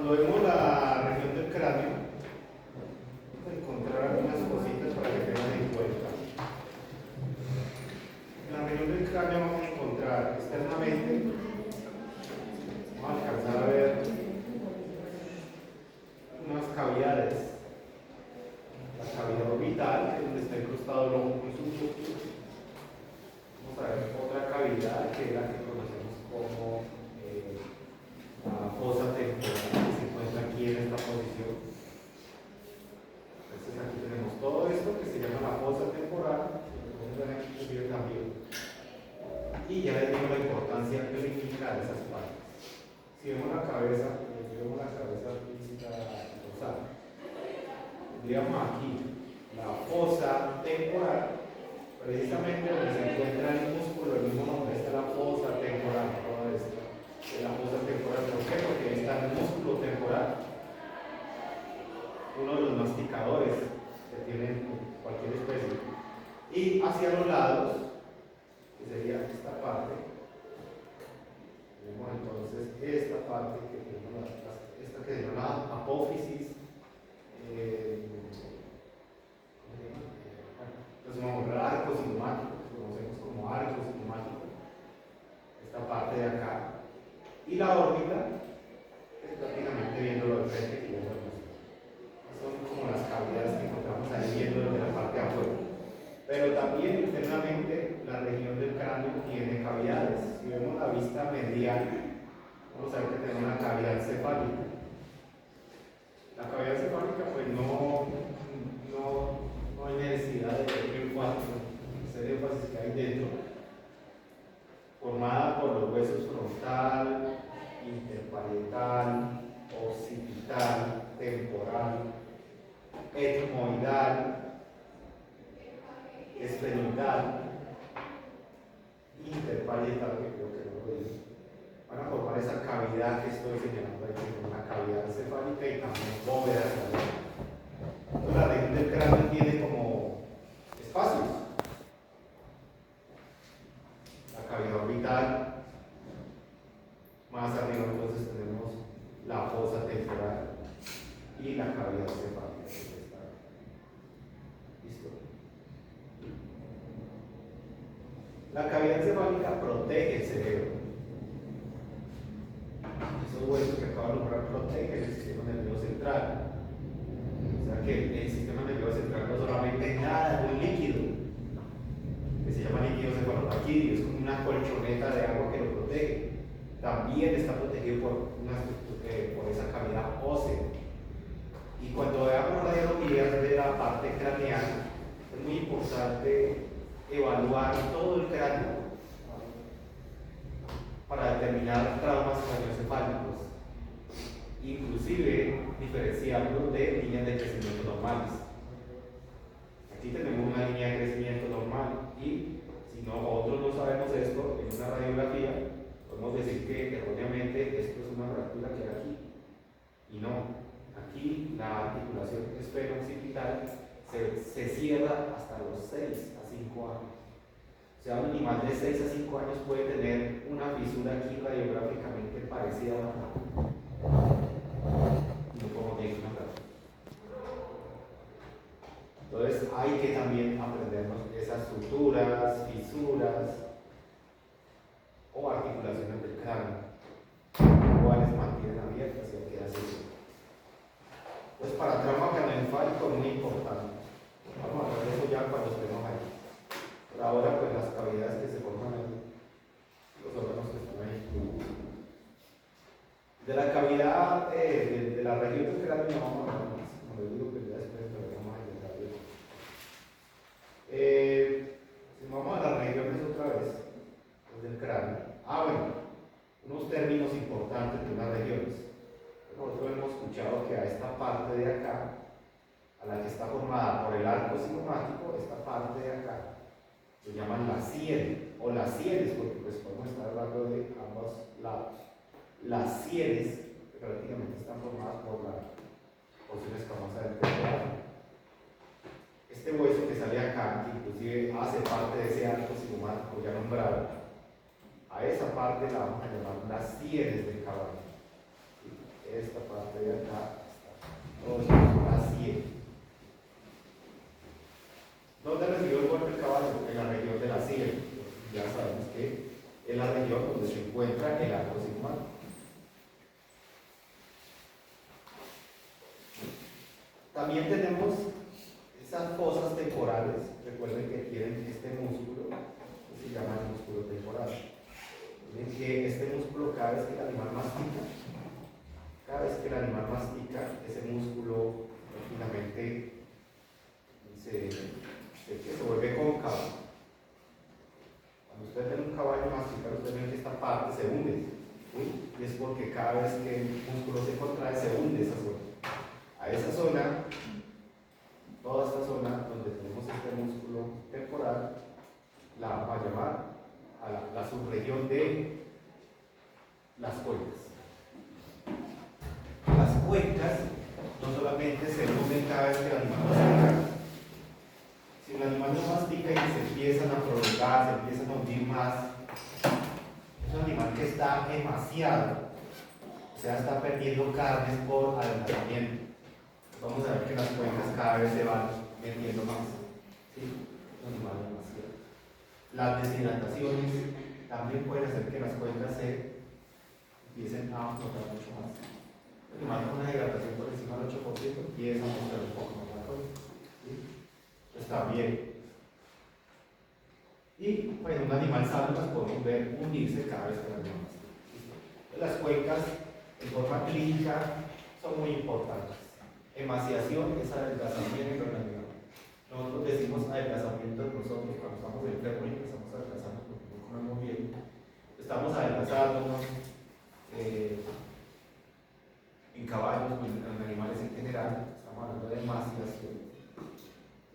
Cuando vemos la región del cráneo, vamos a encontrar algunas cositas para que tengan en cuenta. En la región del cráneo vamos a encontrar externamente, vamos a alcanzar a ver unas cavidades. La cavidad orbital, que es donde está incrustado el ojo con su músculo. Vamos a ver otra cavidad que es la que conocemos como la fosa temporal, que se encuentra aquí en esta posición. Entonces aquí tenemos todo esto que se llama la fosa temporal, también. Y ya les digo la importancia clínica de esas partes. Si vemos la cabeza física dorsal, digamos aquí, la fosa temporal, precisamente donde se encuentra el músculo, el mismo nombre, está la fosa temporal, toda esta. La fosa temporal, ¿por qué? Porque ahí está el músculo temporal, uno de los masticadores que tienen cualquier especie, y hacia los lados, que sería esta parte, tenemos entonces esta parte que tenemos esta que se llama la apófisis, llamamos el arco cigomático, conocemos como arco cigomático, esta parte de acá. Y la órbita es prácticamente viéndolo de frente que ya lo vemos. Son como las cavidades que encontramos ahí viendo desde la parte de afuera. Pero también internamente la región del cráneo tiene cavidades. Si vemos la vista medial, vamos a ver que tenemos una cavidad cefálica. La cavidad cefálica pues no hay necesidad de hacer énfasis que hay dentro, formada por los huesos frontal, interparietal, occipital, temporal, etmoidal, esfenoidal, interparietal, que creo que no lo dije, van a formar esa cavidad que estoy señalando ahí, que es una cavidad cefálica y también bóveda craneal. Entonces la región del cráneo tiene como espacios. La cavidad orbital, más arriba entonces tenemos la fosa temporal y la cavidad cefálica. ¿Listo? La cavidad cefálica protege el cerebro. Esos huesos que acabo de nombrar protegen el sistema nervioso central. O sea que el sistema nervioso central no solamente nada de un líquido, que se llama líquido cefalorraquídeo, es como una colchoneta de agua que lo protege. También está protegido por esa cavidad ósea. Y cuando veamos radiografías de la parte craneal, es muy importante evaluar todo el cráneo para determinar traumas craneoencefálicos, inclusive diferenciarlos de líneas de crecimiento normales. Aquí tenemos una línea de crecimiento normal y si nosotros no sabemos esto en una radiografía, podemos decir que erróneamente esto es una fractura que hay aquí. Y no, aquí la articulación esfero-occipital se cierra hasta los 6 a 5 años. O sea, un animal de 6 a 5 años puede tener una fisura aquí radiográficamente parecida a una fractura. No podemos decir una fractura. Entonces hay que también aprendernos esas suturas, fisuras o articulaciones del cráneo, cuáles mantienen abiertas y hay que hacer. Pues para trauma craneoencefálico es muy importante. Vamos a hablar de eso ya cuando estemos ahí. Por ahora, pues las cavidades que se forman ahí, los órganos que están ahí. De la cavidad de la región del cráneo no vamos a hablar más, como les digo, que ya después lo vamos a intentar ver. Si vamos a las regiones otra vez, del cráneo. Bueno, unos términos importantes de unas regiones. Nosotros hemos escuchado que a esta parte de acá, a la que está formada por el arco cigomático, esta parte de acá, se llaman las sienes, o las sienes, porque pues podemos estar hablando de ambos lados. Las sienes prácticamente están formadas por la porción escamosa del temporal. Este hueso que sale acá, que inclusive hace parte de ese arco cigomático ya nombrado, a esa parte la vamos a llamar las sienes del caballo. esta parte de acá, todo esto es la sien. ¿Dónde recibió el golpe el caballo? En la región de la sien. Ya sabemos que es la región donde se encuentra el arco sigmoide. También tenemos esas fosas temporales. Recuerden que tienen este músculo que se llama el músculo temporal. Miren que este músculo, cada vez que el animal mastica, ese músculo prácticamente se vuelve cóncavo. Cuando usted ve un caballo masticar, usted ve que esta parte se hunde, ¿sí? Y es porque cada vez que el músculo se contrae, se hunde esa zona. A esa zona, toda esta zona donde tenemos este músculo temporal, la vamos a llamar a la subregión de las cuencas. Las cuencas no solamente se hunden cada vez que el animal mastica. Si el animal no mastica y se empiezan a prolongar, se empiezan a hundir más, es un animal que está emaciado, o sea, está perdiendo carnes por adelgazamiento. Vamos a ver que las cuencas cada vez se van metiendo más. ¿Sí? Es un animal emaciado. Las deshidrataciones también pueden hacer que las cuencas se empiecen a flotar mucho más. El animal con una hidratación por encima del 8% empieza a mostrar un poco más la cuenca. ¿Sí? Está bien. Y pues un animal sano las podemos ver hundirse cada vez que las vemos. Las cuencas en forma clínica son muy importantes. Emaciación es adelgazamiento en el animal. Nosotros decimos adelgazamiento nosotros cuando estamos enfermos y empezamos a adelgazarnos porque no comemos bien. Estamos adelgazándonos en caballos o en animales en general. Estamos hablando de emaciación.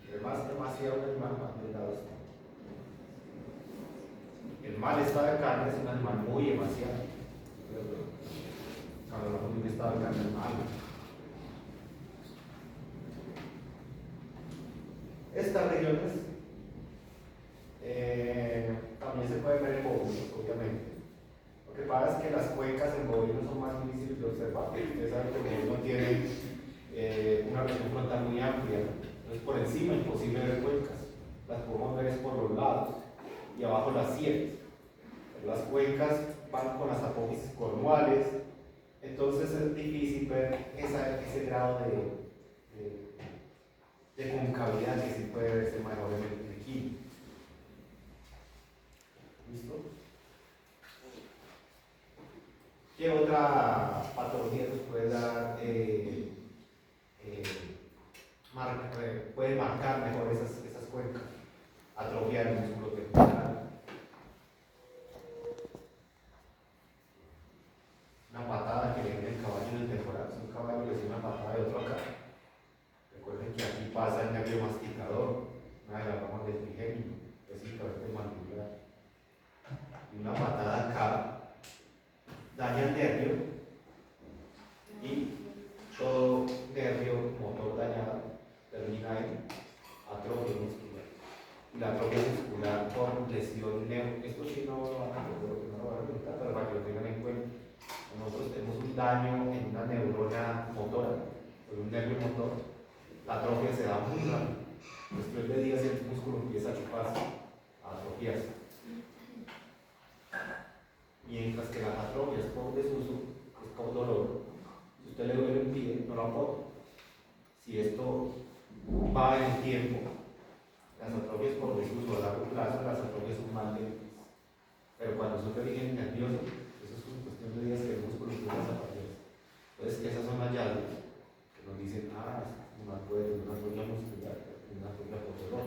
Entre más demasiado un animal, más delgado está. El mal estado de carne es un animal muy emaciado. Cuando hablamos de un estado de carne malo. Estas regiones también se pueden ver en bovinos, obviamente. Lo que pasa es que las cuencas en bovinos son más difíciles de observar. Ustedes saben que el bovino tiene una región frontal muy amplia, entonces por encima es imposible ver cuencas. Las podemos ver por los lados y abajo las sienes. Las cuencas van con las apófisis cornuales, entonces es difícil ver ese grado de concavidad que sí puede verse mejor en el equino. ¿Listo? ¿Qué otra patología nos puede dar? Puede marcar mejor esas cuencas? Atrofia del músculo temporal. Una patada que le den el caballo en el temporal. Si un caballo le da una patada de otro acá, recuerden que aquí pasa el nervio masticador, una de las ramas del trigemio, es el mandibular. Y una patada acá daña el nervio y todo nervio motor dañado termina en atrofia muscular. Y la atrofia muscular por lesión esto sí no lo van a preguntar, pero para que lo tengan en cuenta. Nosotros tenemos un daño en una neurona motora, en un nervio motor, la atrofia se da muy rápido. Después de días el músculo empieza a chuparse, a atrofiarse. Mientras que las atrofias por desuso es por dolor. Si usted le duele un pie, no lo apoya. Si esto va en el tiempo, las atrofias por desuso a largo plazo, las atrofias son más lentas. Pero cuando son de origen nervioso, eso es una cuestión de días que el músculo empieza a desaparecer. Entonces, esas son hallazgos que nos dicen, no puede tener una atrofia muscular, una atrofia por dolor,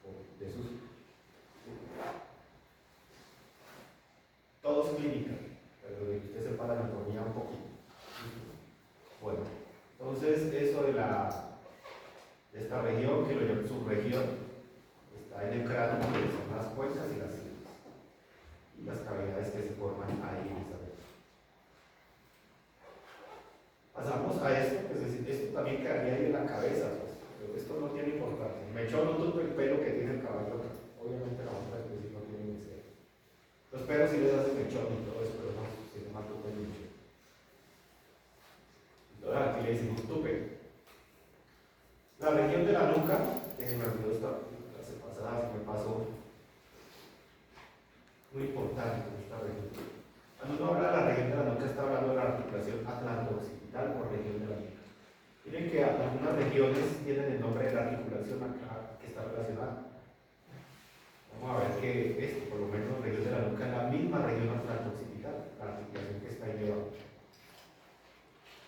por desuso. Todo es clínica, pero de que usted sepa la anatomía un poquito. Bueno, entonces eso de esta región, que lo llaman subregión, está en el cráneo, que son las cuencas y las sienes, y las cavidades que se forman ahí en esa región. Pasamos a esto, pues es decir, esto también quedaría ahí en la cabeza, pues, pero esto no tiene importancia. Me echó todo el pelo que tiene el caballo acá. Obviamente la otra especie no tiene ni ser. Los perros sí les hacen mechón y todo eso, pero no, si no más lo mucho. de la nuca, que se me olvidó esta clase pasada, se me pasó, muy importante esta región. Cuando uno habla de la región de la nuca, está hablando de la articulación atlanto-occipital o región de la nuca. Miren que algunas regiones tienen el nombre de la articulación acá que está relacionada. Vamos a ver que esto, por lo menos, región de la nuca es la misma región atlanto-occipital, la articulación que está ahí debajo.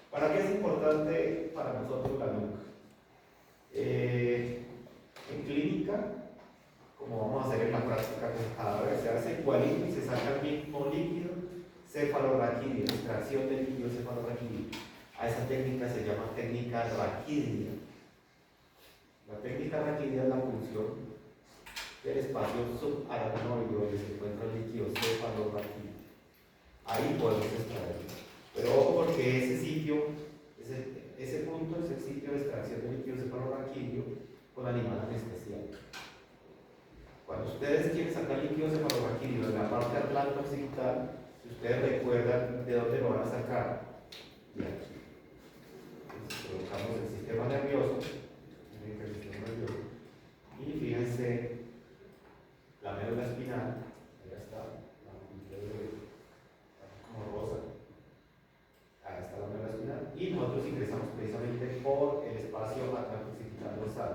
¿Para qué es importante para nosotros la nuca? En clínica, como vamos a hacer en la práctica, cada vez se hace igualito y se saca el mismo líquido cefalorraquídeo, extracción del líquido cefalorraquídeo. A esa técnica se llama técnica raquídea. La técnica raquídea es la función del espacio subaracnoideo donde se encuentra el líquido cefalorraquídeo. Ahí podemos extraerlo. Pero ojo, porque ese sitio, ese punto es el sitio de extracción del líquido cefalorraquídeo con animal anestesiado. Cuando ustedes quieren sacar líquido cefalorraquídeo de la parte atlanto-occipital, si ustedes recuerdan de dónde lo van a sacar, de aquí. Entonces, colocamos el sistema nervioso, y fíjense la médula espinal, allá está, como rosa. Ahí está la médula espinal y nosotros ingresamos precisamente por el espacio atlanto-occipital dorsal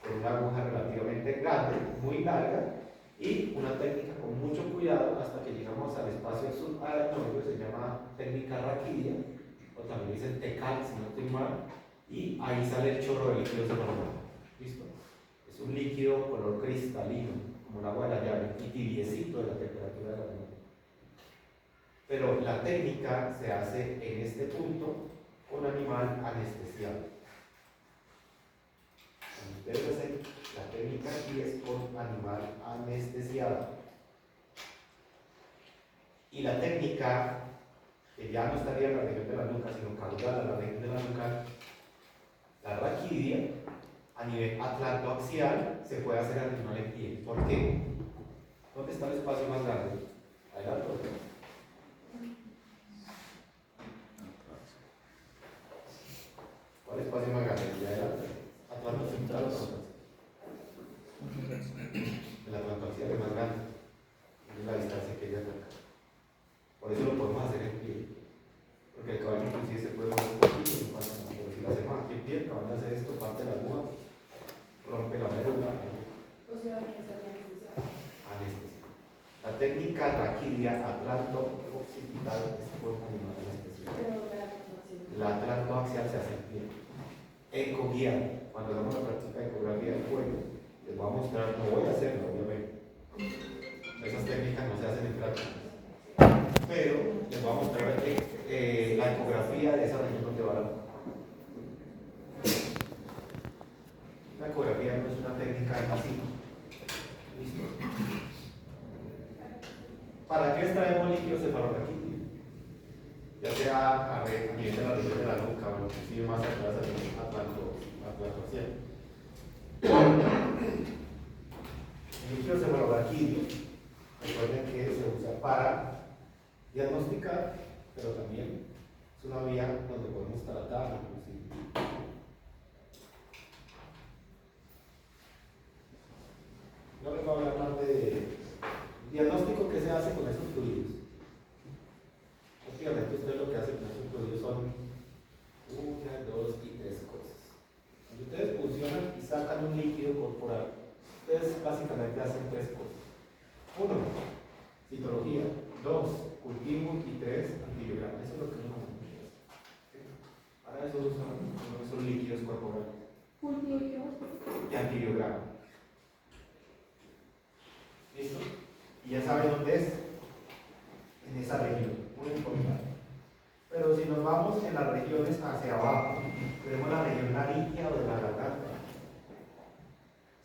con una aguja relativamente grande, muy larga y una técnica con mucho cuidado hasta que llegamos al espacio subaracnoideo, se llama técnica raquídea o también dicen tecal si no estoy mal, y ahí sale el chorro de líquido cefalorraquídeo. ¿Listo? Es un líquido color cristalino como el agua de la llave y tibiecito de la temperatura de la luna. Pero la técnica se hace en este punto con animal anestesiado. Cuando ustedes hacen la técnica aquí es con animal anestesiado. Y la técnica, que ya no estaría en la región de la nuca, sino caudal a la región de la nuca, la raquídea, a nivel atlantoaxial, se puede hacer animal en pie. ¿Por qué? ¿Dónde está el espacio más grande? Adelante. ¿Cuál espacio más grande? ¿De adelante? ¿Atlanto-occipital o atlantoaxial? El atlantoaxial es más grande. Es la distancia que ella ataca. Por eso lo podemos hacer en pie. Porque el caballo inclusive se puede mover un poquito, no pasa nada. Pero si lo hacemos aquí en pie, el caballo hace esto, parte la aguja, rompe la médula. O sea, que está anestesia. Anestesia. La técnica raquídea atlanto-occipital es por animal anestesia. La atlantoaxial se hace en pie. Ecoguía, cuando hagamos la práctica de ecografía del cuello, les voy a mostrar, no voy a hacerlo, obviamente. Esas técnicas no se hacen en práctica. Pero les voy a mostrar la ecografía de esa región donde va la nuca. La ecografía no es una técnica de vacío. ¿Listo? ¿Para qué extraemos líquido cefalorraquídeo? Ya sea a nivel de la región de la nuca o inclusive más atrás al atlantoaxial. El líquido cefalorraquídeo, recuerden que se usa para diagnosticar, pero también es una vía donde podemos tratar inclusive. No les voy a hablar más de diagnóstico que se hace con esos fluidos. Prácticamente ustedes lo que hacen con esos fluidos son 1, 2 y 3 cosas. Cuando ustedes funcionan y sacan un líquido corporal, ustedes básicamente hacen 3 cosas. 1, citología. 2, cultivo. Y 3, antibiograma. Eso es lo que uno hace. Para eso usan esos líquidos corporales. Cultivo Y antibiograma. ¿Listo? Y ya saben dónde es. En esa región. Muy importante. Pero si nos vamos en las regiones hacia abajo, tenemos la región laríngea o de la garganta.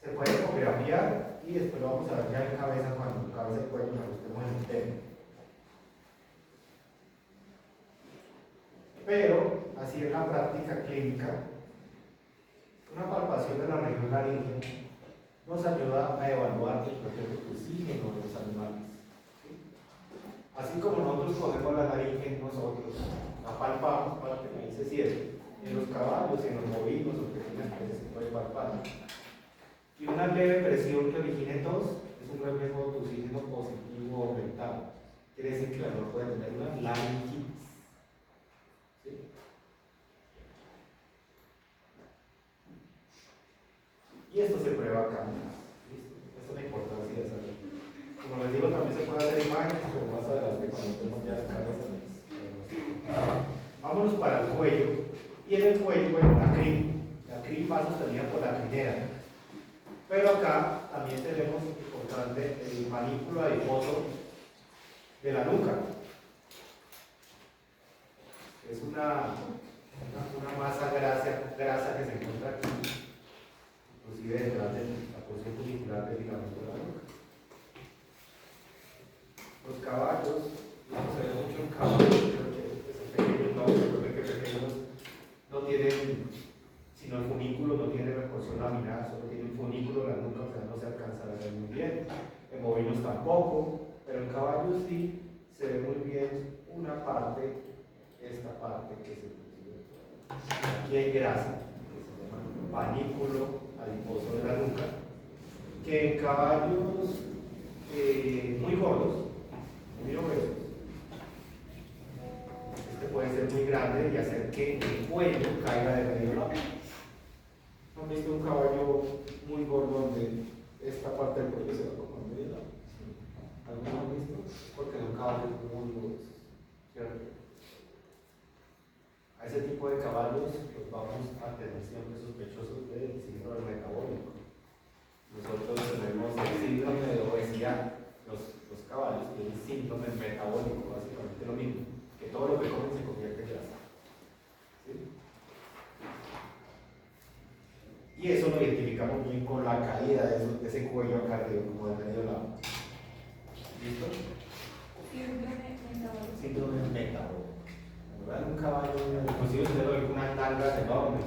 Se puede ecografiar y después lo vamos a ver ya en cabeza cuando cabeza y cuello nos estemos en un tema. Pero, así en la práctica clínica, una palpación de la región laríngea nos ayuda a evaluar el proceso de oxígeno de los animales. ¿Sí? Así como nosotros cogemos la laringe nosotros, la palpamos para que ahí se cierre, en los caballos y en los bovinos o pequeñas peces se puede palpar. Y una leve presión que origine tos es un reflejo de oxígeno positivo aumentado. Quiere decir que la flor puede tener una laringitis. ¿Sí? Y esto se prueba acá. ¿Listo? Esta es la importancia de saber. Como les digo, también se puede hacer imágenes, pero más adelante cuando estemos ya en casa. Vámonos para el cuello. Y en el cuello, bueno, la crin. La crin va sostenida por la crinera. Pero acá también tenemos importante el manípulo adiposo de la nuca. Es una masa grasa que se encuentra aquí, inclusive detrás de la porción folicular del ligamento de la nuca. Los caballos, no se ve mucho en caballos, creo que esos pequeños no, creo que pequeños no tienen, sino el funículo no tiene reporción laminar, solo tiene un funículo en la nuca, o sea, no se alcanza a ver muy bien. En bovinos tampoco, pero en caballos sí se ve muy bien una parte, esta parte que se consigue. Aquí hay grasa, que se llama panículo adiposo de la nuca, que en caballos muy gordos, muy obesos, este puede ser muy grande y hacer que el cuello caiga de medio lado. ¿Han visto un caballo muy gordo donde esta parte del cuello se va como a medio lado? ¿Alguno han visto? Es porque son caballos muy gordos, ¿cierto? A ese tipo de caballos los vamos a tener siempre sospechosos del síndrome metabólico. Nosotros tenemos el síndrome de obesidad. Los caballos tienen síndrome metabólico, básicamente lo mismo, que todo lo que comen se convierte en grasa. ¿Sí? Y eso lo identificamos bien con la caída de ese cuello acá arriba, como de medio lado. ¿Listo? Síndrome metabólico. Un caballo, inclusive usted lo ve con unas nalgas enormes,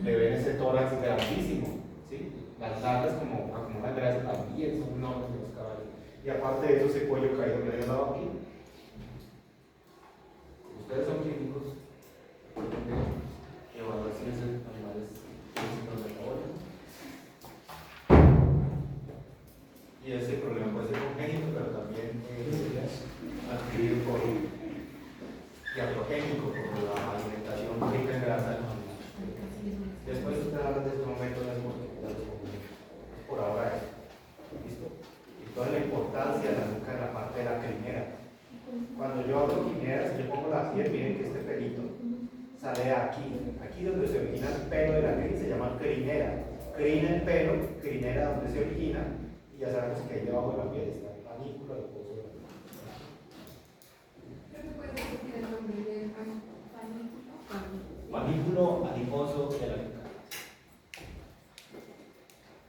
le ven ese tórax grandísimo, ¿sí? Las nalgas como acumulan grasa también son enormes en los caballos. Y aparte de eso, ese cuello caído medio lado aquí. Ustedes son clínicos de evaluaciones de animales síndrome metabólico. Y ese problema puede ser congénito, pero también adquirido por diaprogénico, por la alimentación rica en grasa. Después usted habla de este momento por ahora es. ¿Listo? Y toda la importancia de la nuca en la parte de la crinera. Cuando yo hablo de crinera, si yo pongo la piel, miren que este pelito sale aquí. Aquí donde se origina el pelo de la crin se llama crinera. Crina el pelo, crinera donde se origina, y ya sabemos que ahí debajo de la piel está el panículo adiposo de la nuca. Panículo adiposo de la nuca.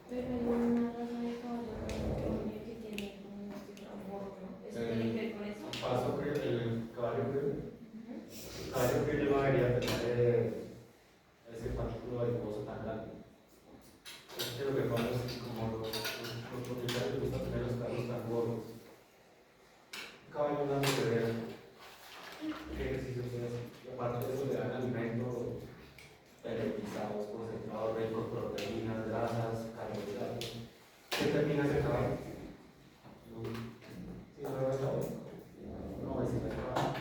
Pero hay una raza de caballo que tiene un bordo, ¿no? ¿Eso tiene que ver con eso? Paso que el caballo criollo. El caballo criollo no debería tener ese panículo adiposo tan grande. Es que lo que pasa es que como los propietarios les gusta tener los carros tan gordos. Un caballo grande se ve. ¿Qué ejercicio se hace? Y aparte de eso le dan alimentos periodizados, concentrados, ricos, proteínas, grasas, carbohidratos. ¿Qué termina ese caballo? Sí, no es caballo. No, es el caballo.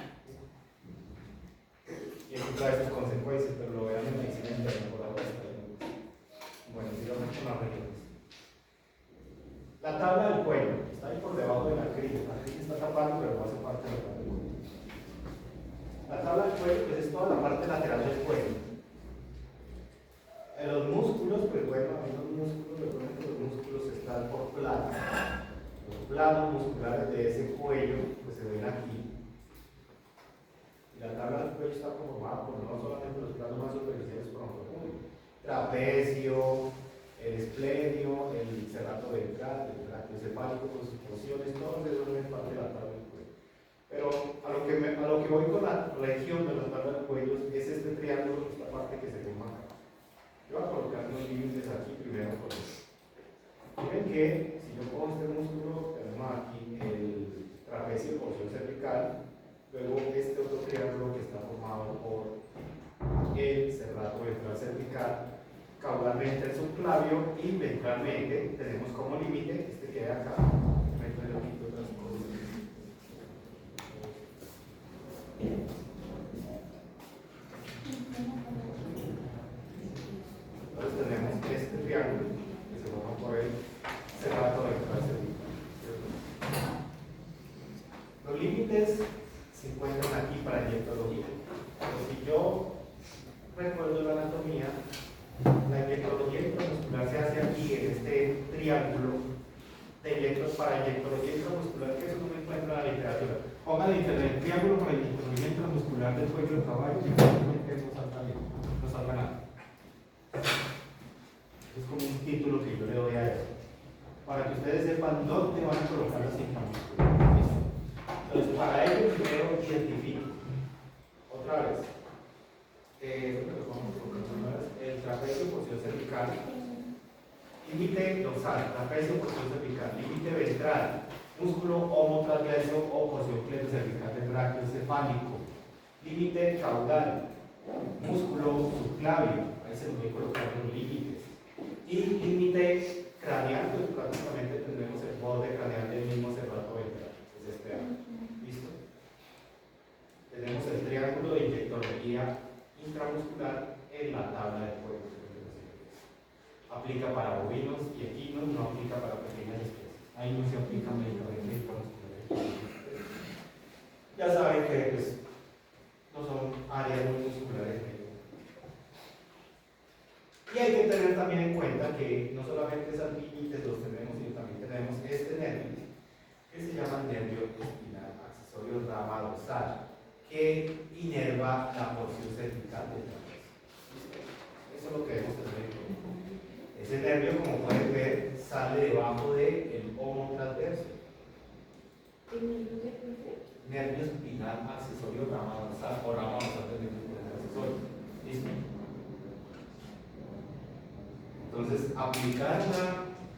Y eso trae sus consecuencias, pero lo vean en medicina interna por ahora está bien. Bueno, sigamos con las regiones. La tabla del cuello está ahí por debajo de la crin. La crin está tapando, pero no hace parte de la tabla del cuello. La tabla del cuello pues, es toda la parte lateral del cuello. En los músculos, pues bueno, hay unos músculos, recuerden que los músculos están por planos. Los planos musculares de ese cuello pues se ven aquí. Y la tabla del cuello está conformada por no solamente los planos más superficiales, como el trapecio, el esplenio, el cerrato ventral, el tracto encefálico con sus porciones, todos esos son parte de la tabla del cuello. Pero a lo que voy con la región de la tabla del cuello es este triángulo, esta parte que se forma acá. Yo voy a colocar unos límites aquí primero por eso. Miren que si yo pongo este músculo, tenemos aquí el trapecio, porción cervical, luego este otro triángulo que está formado por el cerrato caudalmente el subclavio y ventralmente tenemos como límite este que hay acá. Entonces, tenemos este triángulo que se forma por el cerrato ventral cervical. Los límites se encuentran aquí para inyectología. Pero si yo recuerdo la anatomía, la inyectología intramuscular se hace aquí en este triángulo de electros para inyectología intramuscular, que eso no me encuentra en la literatura. Pongan en internet triángulo para inyectología intramuscular del cuello del caballo y probablemente no salga nada. Es como un título que yo le doy a eso, para que ustedes sepan dónde van a colocar la cinta muscular. Entonces, para ello primero identifico. Otra vez. El trapecio porción cervical, límite dorsal, trapecio porción cervical, límite ventral, músculo homotrapecio o porción cletocervical del brachio cefálico, límite caudal, músculo subclavio, ahí se nos voy a colocar los límites, y límite craneal, pues prácticamente tendremos el borde craneal del mismo cerrato ventral, es este año. ¿Listo? Tenemos el triángulo de inyectología intramuscular en la tabla de cuello. Aplica para bovinos y equinos, no aplica para pequeñas especies. Ahí no se aplica medicamento intramuscular. Ya saben que pues, no son áreas muy musculares. Y hay que tener también en cuenta que no solamente esos límites los tenemos, sino también tenemos este nervio, que se llama nervio espinal accesorio rama dorsal, que inerva la porción cervical del trapecio. Eso es lo que debemos tener en cuenta. Ese nervio, como pueden ver, sale debajo del homotrapecio. Nervio espinal accesorio rama dorsal o rama dorsal del nervio espinal accesorio. ¿Listo? Entonces,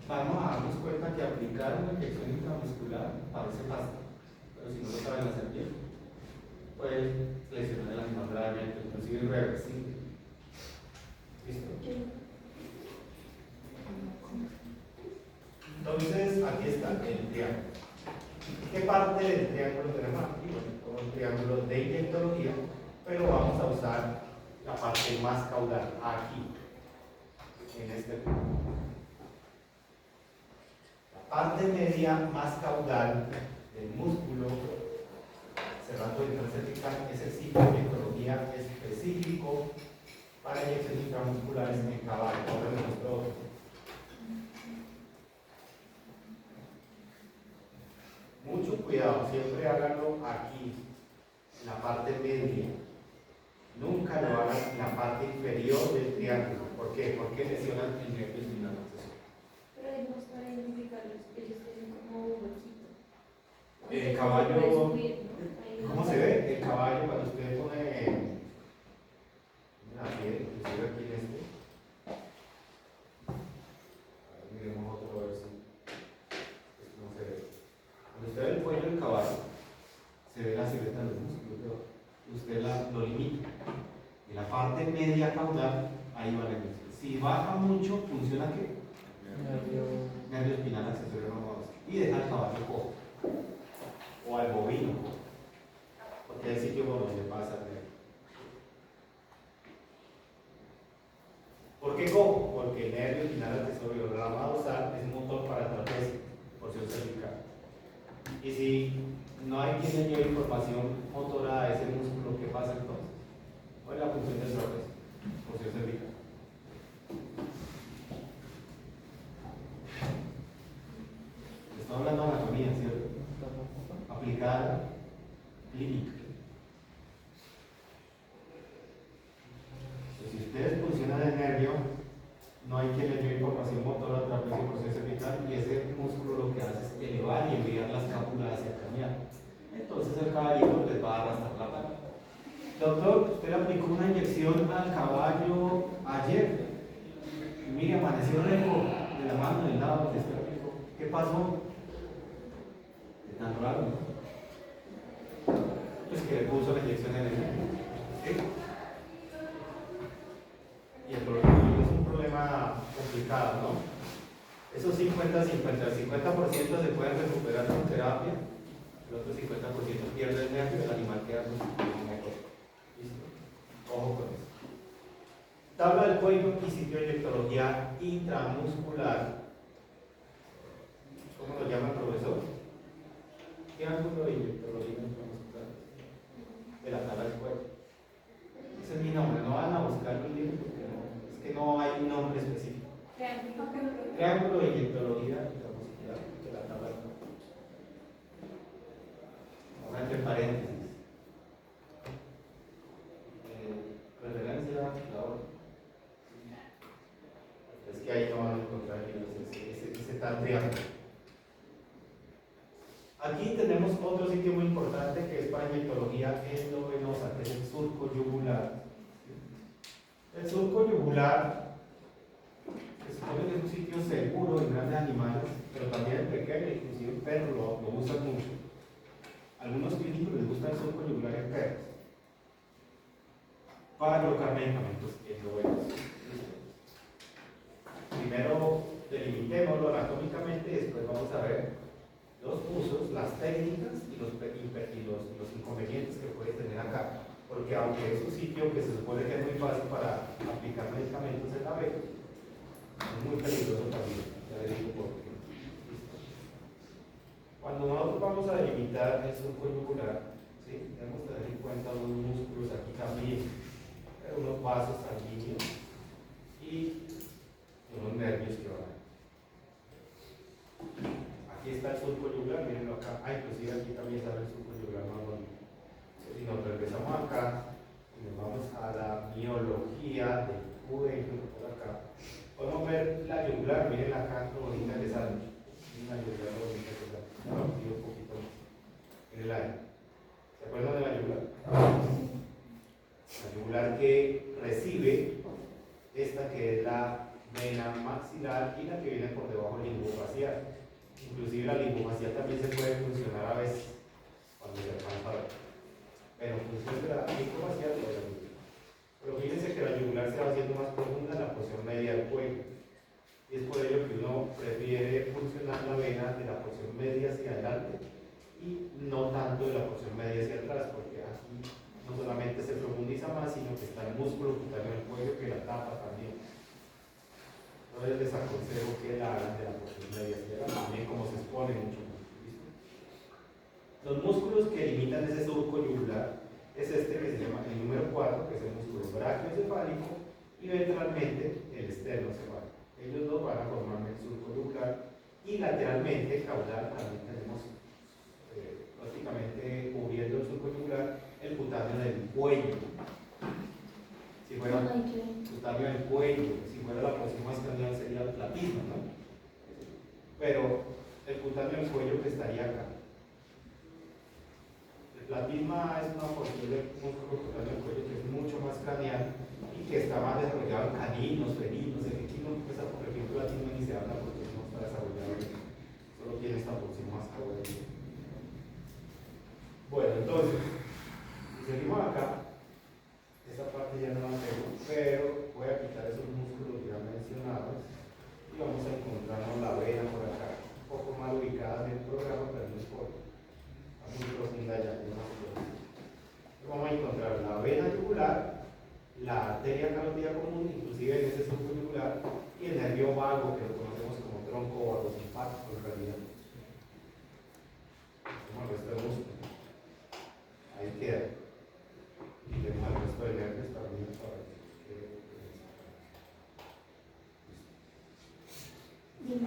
vamos a darnos cuenta que aplicar una inyección intramuscular parece fácil, pero si no lo saben hacer bien, puede lesionar el animal gravemente, inclusive irreversible. ¿Listo? Entonces, aquí está el triángulo. ¿Qué parte del triángulo tenemos aquí? Bueno, todo el triángulo de inyectología, pero vamos a usar la parte más caudal, aquí, en este punto. La parte media más caudal del músculo cerrato ventral cervical es el ciclo de inyectología específico para inyecciones intramusculares en caballo. Ahora les muestro otro. Mucho cuidado, siempre háganlo aquí, en la parte media. Nunca lo hagan en la parte inferior del triángulo. ¿Por qué? Porque lesionan el nervio espinal accesorio. Pero ahí no es para identificarlos, ellos tienen como un huequito. El caballo, ¿cómo se ve? El caballo cuando usted pone la piel, inclusive aquí en este. A ver, miremos otro a ver si no se ve. Cuando usted ve el cuello del caballo, se ve la silueta de los músculos, usted lo limita. En la parte media caudal, ahí va el músculo. Si baja mucho, ¿funciona qué? Nervio espinal accesorio rama dorsal. Y deja el caballo cojo. O al bovino cojo. Porque es el sitio por donde pasa el nervio. ¿Por qué cojo? Porque el nervio espinal accesorio rama dorsal es motor para el trapecio, porción cervical. Y si no hay quien le lleve información motora a ese músculo, ¿qué pasa entonces? ¿Cuál es la función del trapecio? Porción cervical. Estamos hablando de anatomía, ¿cierto? Aplicada clínica. Entonces, si ustedes funcionan el nervio, no hay quien le lleve información motora a través de porción cervical y ese músculo lo que hace es elevar y enviar la escápula hacia el craneal. Entonces el caballito les va a arrastrar la pata. Doctor, usted le aplicó una inyección al caballo ayer. Mire, amaneció rico de la mano del lado donde usted aplicó. ¿Qué pasó? Es tan raro, ¿no? Pues que le puso la inyección en el nervio. ¿Sí? Y el problema es un problema Estos se pueden recuperar con terapia, el otro 50% pierde el nervio y el animal queda con su mejor. ¿Listo? Ojo con eso. Tabla del cuello y sitio de inyectología intramuscular. ¿Cómo lo llama el profesor? ¿Qué ángulo de inyectología intramuscular? De la tabla del cuello. Ese es mi nombre, no van a buscarlo en libro porque no, es que no hay un nombre específico. Triángulo de inyectología intramuscular de la tabla del cuello. Ahora entre paréntesis. Referencia a la hora. Es que ahí no van a encontrar ese tal triángulo. Aquí tenemos otro sitio muy importante que es para inyectología endovenosa, que es el surco yugular. El surco yugular se supone que es un sitio seguro en grandes animales, pero también en pequeños, inclusive en perros lo usan mucho. A algunos clínicos les gusta el surco yugular en perros para colocar medicamentos endovenosos. Primero delimitémoslo anatómicamente y después vamos a ver los usos, las técnicas y los inconvenientes que puede tener acá. Porque aunque es un sitio que se supone que es muy fácil para aplicar medicamentos en la vena, es muy peligroso también. Ya les digo por qué. Cuando nosotros vamos a delimitar el surco yugular, ¿sí? Debemos tener en cuenta unos músculos aquí también, unos vasos sanguíneos y unos nervios que van. Aquí está el surco yugular, mírenlo acá. Inclusive aquí también sale el surco yugular más bonito. Si nos regresamos acá y nos vamos a la miología del cuello, por acá, podemos ver la yugular, miren acá lo bonita que sale. Miren la yugular lo bonita que sale. Un poquito más. Miren la. ¿Se acuerdan de la yugular? La yugular que recibe esta que es la vena maxilar y la que viene por debajo del limbo facial. Inclusive la limbofacial también se puede funcionar a veces cuando se alcanza a ver. Pero en función de la limbofacial o de la yugular. Pero fíjense que la yugular se va haciendo más profunda en la porción media del cuello. Y es por ello que uno prefiere funcionar la vena de la porción media hacia adelante y no tanto de la porción media hacia atrás, porque aquí no solamente se profundiza más, sino que está el músculo cutáneo del cuello que la tapa también. Entonces les aconsejo que la hagan de la porción media hacia adelante, también como se expone mucho más. ¿Listo? Los músculos que limitan ese surco yugular es este que se llama el número 4, que es el músculo brachiocefálico, y ventralmente el esternocefálico. Ellos dos van a formar el surco yugular y lateralmente, caudal, también tenemos prácticamente cubriendo el surco yugular el cutáneo del cuello. Si fuera cutáneo del cuello, si fuera la porción más cardíaca sería el platismo, ¿no? Pero el cutáneo del cuello que estaría acá. El platisma es una porción del músculo cutáneo del cuello que es mucho más craneal y que está más desarrollado en caninos, felinos, en equinos, por ejemplo, platismo ni se habla porque no está desarrollado, solo tiene esta porción más cauda. Bueno, entonces, si seguimos acá, esta parte ya no la tengo, pero voy a quitar esos músculos ya mencionados y vamos a encontrarnos la vena por acá, un poco mal ubicada en el programa, pero no importa, está muy profunda ya, vamos a encontrar la vena yugular, la arteria carótida común, inclusive en ese surco yugular, y el nervio vago, que lo conocemos como tronco o los simpáticos en realidad. Como el resto del músculo. Ahí queda. Y tenemos el resto de nervios también para que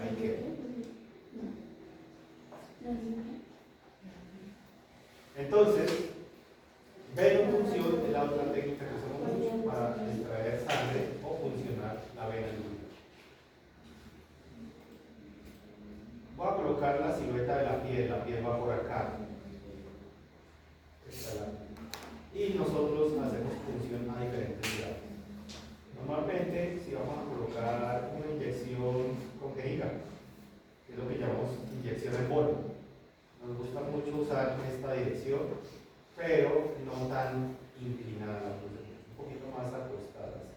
ahí queda. Entonces, venopunción es la otra técnica que usamos mucho para extraer sangre o funcionar la vena yugular. Voy a colocar la silueta de la piel va por acá. Y nosotros hacemos función a diferentes grados. Normalmente, si vamos a colocar una inyección congénita, que es lo que llamamos inyección en polvo, nos gusta mucho usar esta dirección, pero no tan inclinada, un poquito más acostadas.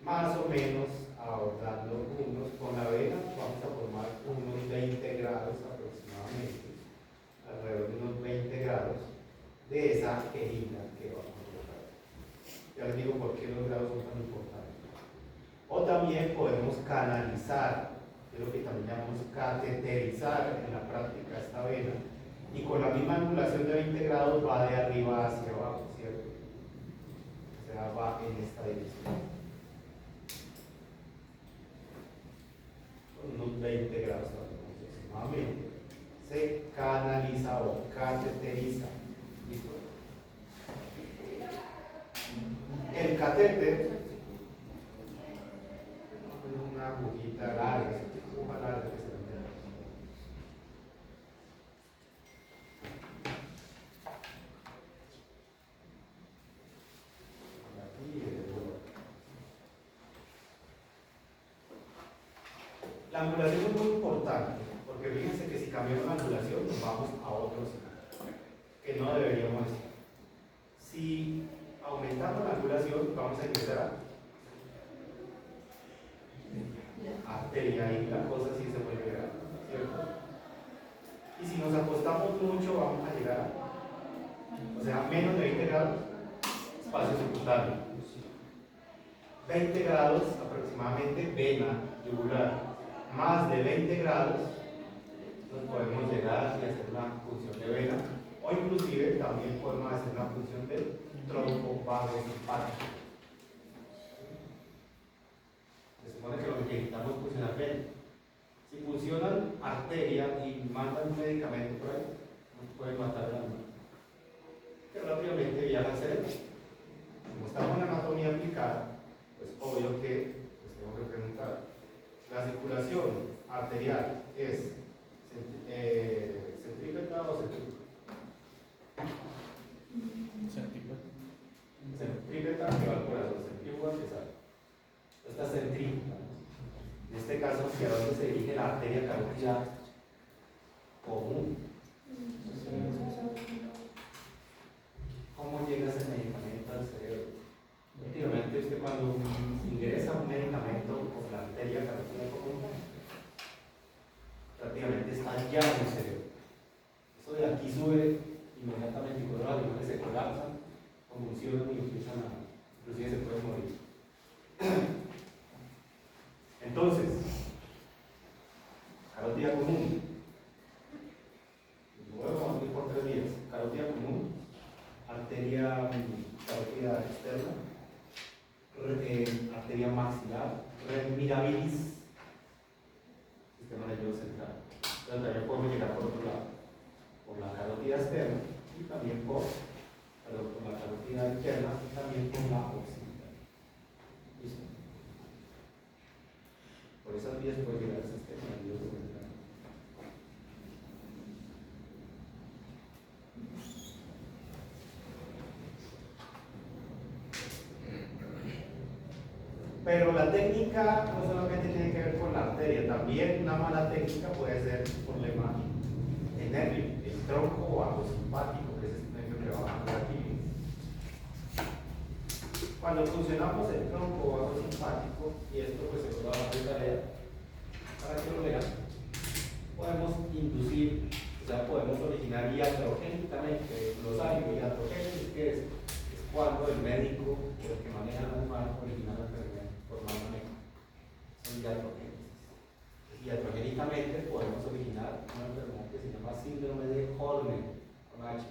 Más o menos abordando unos con la vena, vamos a formar unos esa herida que vamos a colocar. Ya les digo por qué los grados son tan importantes. O también podemos canalizar, que es lo que también llamamos cateterizar en la práctica esta vena, y con la misma angulación de 20 grados va de arriba hacia abajo, ¿cierto? O sea, va en esta dirección. Con unos 20 grados aproximadamente. Se canaliza o cateteriza. ¿Listo? El catéter es una agujita larga, una larga que se entiende. Aquí y el otro. La angulación es muy importante, porque fíjense que si cambiamos la angulación nos vamos a otros que no deberíamos estar. Si aumentamos la angulación, vamos a ingresar a arteria y la cosa sí se puede llegar, ¿cierto? Y si nos acostamos mucho, vamos a llegar o sea, menos de 20 grados, espacio subcutáneo. 20 grados aproximadamente, vena yugular. Más de 20 grados, nos podemos llegar y hacer una punción de vena, o inclusive también podemos hacer una punción de tronco vago simpático. Se supone que lo que necesitamos es funcionar vena. Si funcionan arteria y mandan un medicamento por ahí, nos pueden matar el alma. Que rápidamente viaja al cerebro. Como estamos en anatomía aplicada, pues obvio que pues tengo que preguntar. La circulación arterial es centrípeta o centrífuga. Centrípeta que va al corazón, centrífuga que sale. Esta es centrífuga. En este caso, ¿hacia dónde se dirige la arteria carótida común? ¿Cómo llega ese medicamento al cerebro? Últimamente usted cuando ingresa un medicamento por la arteria carótida común, prácticamente está ya en el cerebro. Eso de aquí sube inmediatamente y cuando los animales se colapsan, convulsionan y empiezan a, inclusive se pueden morir. Entonces, carótida común. Luego vamos a ir por 3 días. Carótida común, arteria carótida externa, arteria maxilar, red mirabilis, sistema nervioso central. Entonces también podemos llegar por otro lado, por la carótida externa y también por la carótida interna y también por la occipital. ¿Listo? Por esas vías puede llegar al sistema nervioso central. Pero la técnica no solamente tiene que ver con la arteria, también una mala técnica puede ser un problema de nervio, el tronco o algo simpático, que es este nervio que va bajando aquí. Cuando funcionamos el tronco o algo simpático, y esto pues se puede dar de tarea para que lo vean, podemos inducir, o sea, podemos originar iatrogénicamente, glosario iatrogénico, que es cuando el médico o el que maneja el animal origina la enfermedad por mal manejo. Son iatrogénesis. Iatrogénicamente podemos originar una enfermedad que se llama síndrome de Horner, con H.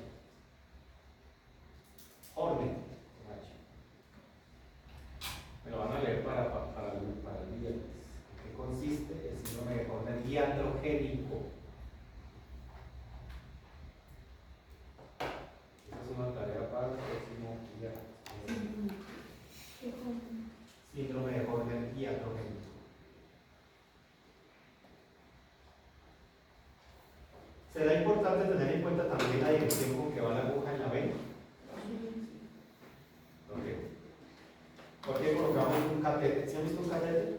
Horner, con H. Me lo van a leer para el viernes. ¿En qué consiste el síndrome de Horner iatrogénico? Esa es una tarea para el próximo viernes. Síndrome de Horner iatrogénico. Será importante tener en cuenta también la dirección con que va la aguja en la vena. ¿Por qué? Porque colocamos un catéter. ¿Sí han visto un catéter?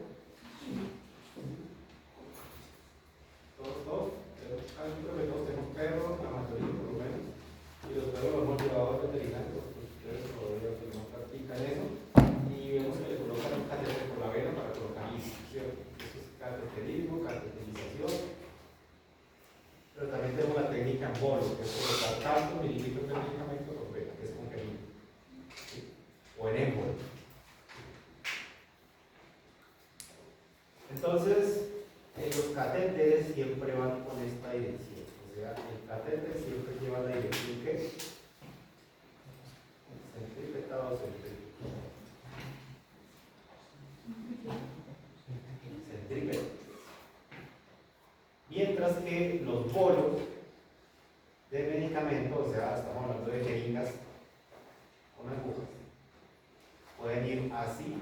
Todos. Creo que todos tenemos perros, la mayoría por lo menos. Y los perros los hemos llevado al veterinario, porque ustedes todavía no practican eso. Y vemos que le colocan un catéter por la vena para colocar infusión. Eso es cateterismo, cateterización. Pero también tenemos la técnica en bolo, que es colocar tantos mililitros de medicamento por vena. siempre van con esta dirección. O sea, el catéter siempre lleva la dirección que centrípeta o centrípeta. Centrípeta. Mientras que los bolos de medicamento, o sea, estamos hablando de jeringas con agujas, pueden ir así,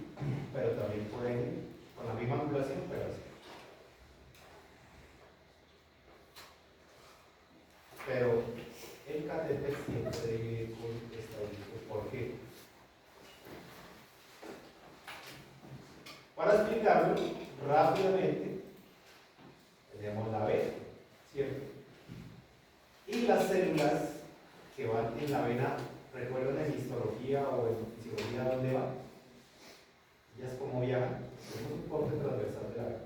pero también pueden ir con la misma angulación, pero así. Pero el catéter siempre debe ir con esta dirección. ¿Por qué? Para explicarlo rápidamente, tenemos la vena, ¿cierto? Y las células que van en la vena, ¿recuerdan en histología o en fisiología dónde van? Ellas cómo viajan. Tenemos un corte transversal de la vena.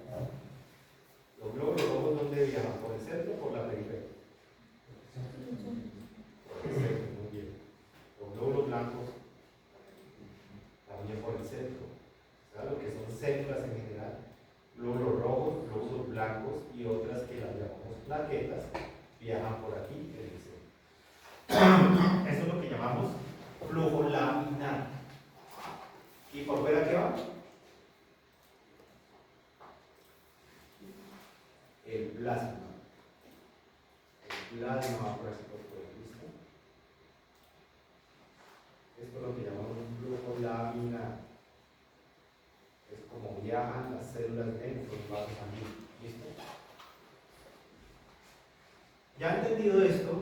Los glóbulos rojos, ¿dónde viajan? ¿Por el centro o por la periferia? Por el centro, muy bien. Los glóbulos blancos también por el centro. O sea, lo que son células en general, glóbulos rojos, glóbulos blancos y otras que las llamamos plaquetas, viajan por aquí en el centro. Eso es lo que llamamos flujo laminar. ¿Y por fuera qué va? El plasma. El plasma va por aquí por fuera, ¿listo? Esto es lo que llamamos un flujo laminar. Es como viajan las células dentro del vaso sanguíneo. ¿Listo? Ya entendido esto,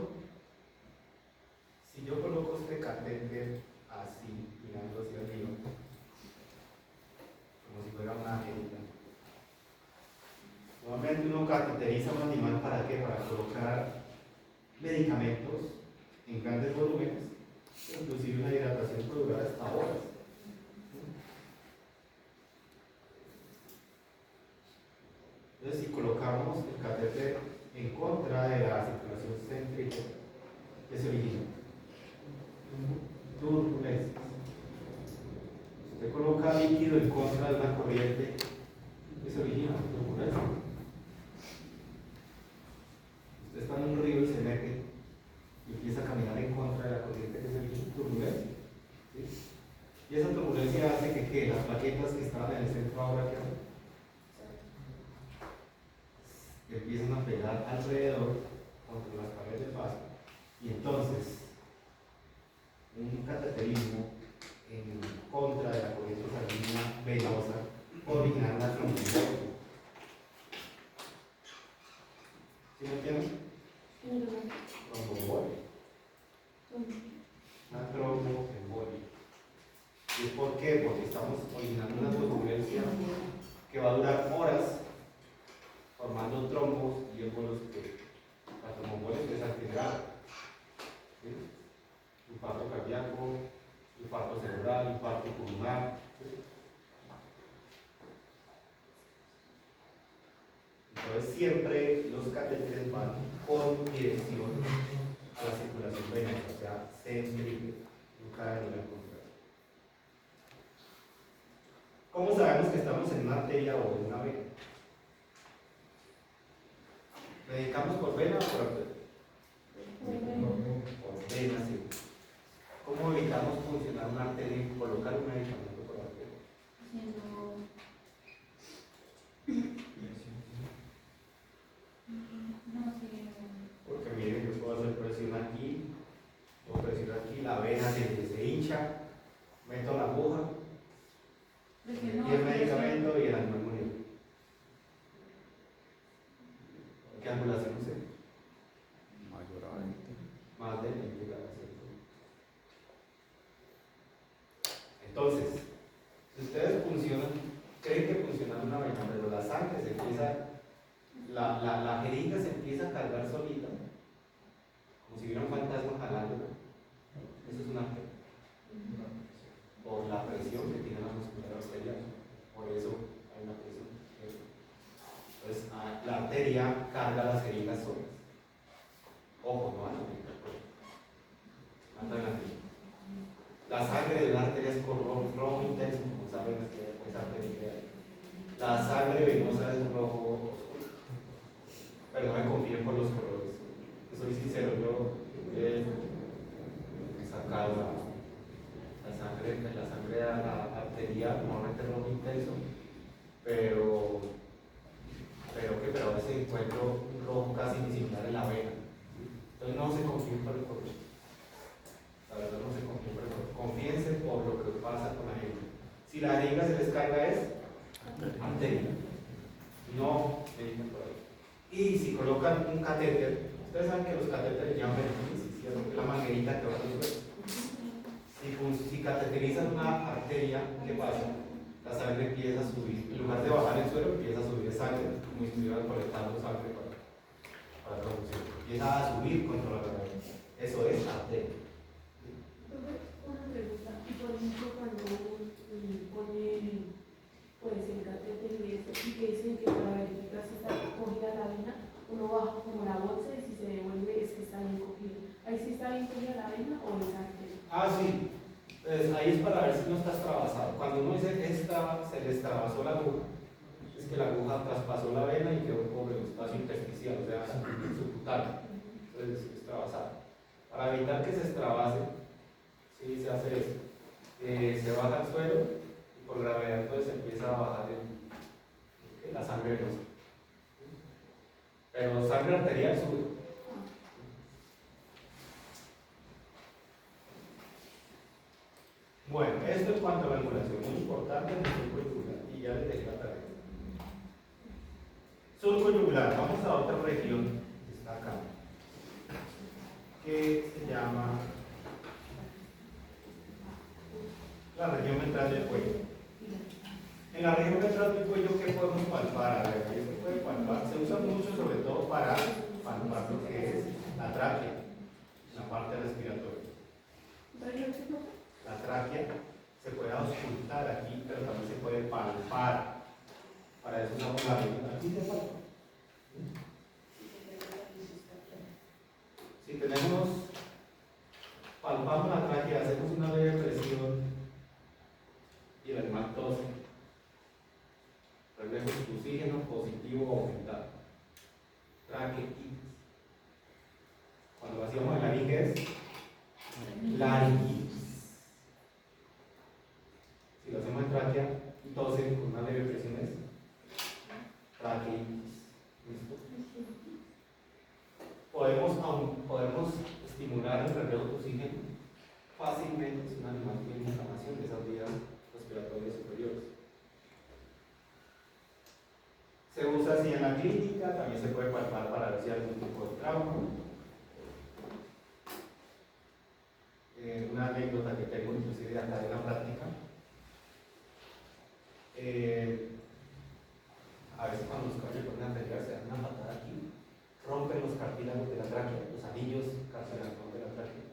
si yo coloco este catéter así, mirando hacia arriba, como si fuera una jeringa, normalmente uno cateteriza un animal ¿para qué? Para colocar medicamentos en grandes volúmenes, inclusive una hidratación puede durar hasta horas. Entonces, si colocamos el catéter en contra de la circulación céntrica, ¿qué se origina? Turbulencias. Si usted coloca líquido en contra de una corriente, ¿qué se origina? Turbulencias. Usted está en un río y se mete y empieza a caminar en contra de la corriente, ¿qué se origina? Turbulencia. ¿Sí? Y esa turbulencia hace que las plaquetas que estaban en el centro ahora que empiezan a pegar alrededor contra las paredes del vaso, y entonces un cateterismo en contra de la corriente sanguínea venosa puede originar una tromboembolia. ¿Sí me entienden? Tromboembolia. Una tromboembolia. ¿Y es por qué? Porque estamos originando una turbulencia que va a durar horas, formando trombos y embolos que la tromboembolia es antigrave. ¿Sí? Infarto cardíaco, infarto cerebral, infarto pulmonar. ¿Sí? Entonces siempre los catéteres van con dirección a la circulación venosa, o sea, céntrica, nunca de nivel contrario. ¿Cómo sabemos que estamos en una arteria o en una vena? ¿Medicamos por vena o por arteria? Por vena, sí. ¿Cómo evitamos funcionar una arteria y colocar un medicamento por arteria? Porque miren, yo puedo hacer presión aquí, puedo presionar aquí, la vena se hincha, meto la aguja, y el medicamento y el animal murió. ¿Qué angulación usé? Más de 20 grados. Entonces, si ustedes creen que funciona una vena, pero la sangre se empieza, la jeringa se empieza a cargar solita, como si hubiera un fantasma jalándola, eso es una arteria. Por la presión que tiene la musculatura arterial, por eso hay una presión. Entonces, la arteria carga las jeringas solas. Ojo, no van a aplicar. La sangre de la arteria es color rojo intenso, como saben, esa arteria. La sangre venosa es rojo oscuro. por los colores. Soy sincero, yo he sacado la sangre arterial, normalmente rojo intenso, pero a veces encuentro un rojo casi similar en la vena. Entonces no se confíen por el color. La verdad no se confíen por el color. Confíense por lo que pasa con la jeringa. Si la jeringa se les carga es arteria. No mediten por ahí. Y si colocan un catéter, ustedes saben que los catéteres llaman beneficio, ¿cierto? Que es la manguerita que va a los suelos. Si cateterizan una arteria, ¿qué pasa? La sangre empieza a subir. En lugar de bajar el suelo, empieza a subir sangre, como si estuvieran colectando sangre para la transfusión. Empieza a subir contra la gravedad. Eso es arteria. Una pregunta, y por ejemplo, cuando pone pues el catéter y eso, y que dicen que para verificar si está cogida la vena, uno baja como la bolsa y si se devuelve es que está bien cogida. ¿Ahí sí está bien cogida la vena o es arteria? Ah, sí. Pues ahí es para ver si no está extravasado. Cuando uno dice que se le extravasó la aguja, es que la aguja traspasó la vena y quedó por el espacio intersticial, o sea, subcutáneo. Entonces, extravasado. Para evitar que se extravase, sí se hace eso. Se baja al suelo y por gravedad entonces empieza a bajar la sangre venosa. Pero sangre arterial sube. Bueno, esto en cuanto a la angulación, muy importante en el surco yugular, y ya les dejé la tarea. Surco yugular, vamos a otra región que está acá, que se llama la región ventral del cuello. En la región ventral del cuello, ¿qué podemos palpar? A ver, ¿qué se puede palpar? Se usa mucho, sobre todo para palpar lo que es la tráquea, la parte respiratoria. La tráquea se puede auscultar aquí, pero también se puede palpar. Para eso usamos la regla. Aquí se palpa. Si palpamos la tráquea, hacemos una leve presión y el animal tose. Reflejos de oxígeno positivo o aumentado. Traqueitis. Cuando hacíamos el laringe es laringitis. Si lo hacemos en tráquea y tosen con una leve presión es traqueitis. ¿Listo? Podemos estimular el reflejo de oxígeno fácilmente si un animal tiene inflamación de esas vías respiratorias superiores. Se usa así en la clínica, también se puede palpar para ver si hay algún tipo de trauma. Una anécdota que tengo inclusive acá en la práctica. A veces cuando los caballos ponen a pelear se dan una patada aquí, rompen los cartílagos de la tráquea, los anillos cartílagos de la tráquea.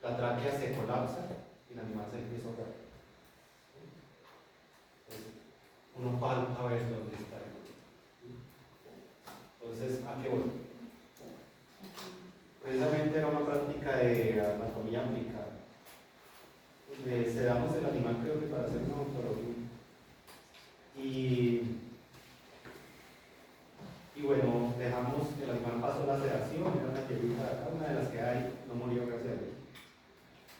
La tráquea se colapsa y el animal se empieza a ahogar. Entonces, uno palpa a ver dónde está. Entonces, ¿a qué voy? Precisamente era una práctica de anatomía aplicada. Sedamos el animal, creo que para hacer una ontología. Y bueno, dejamos, el animal pasó la sedación, era una yeguita de acá, una de las que hay, no murió gracias a Dios.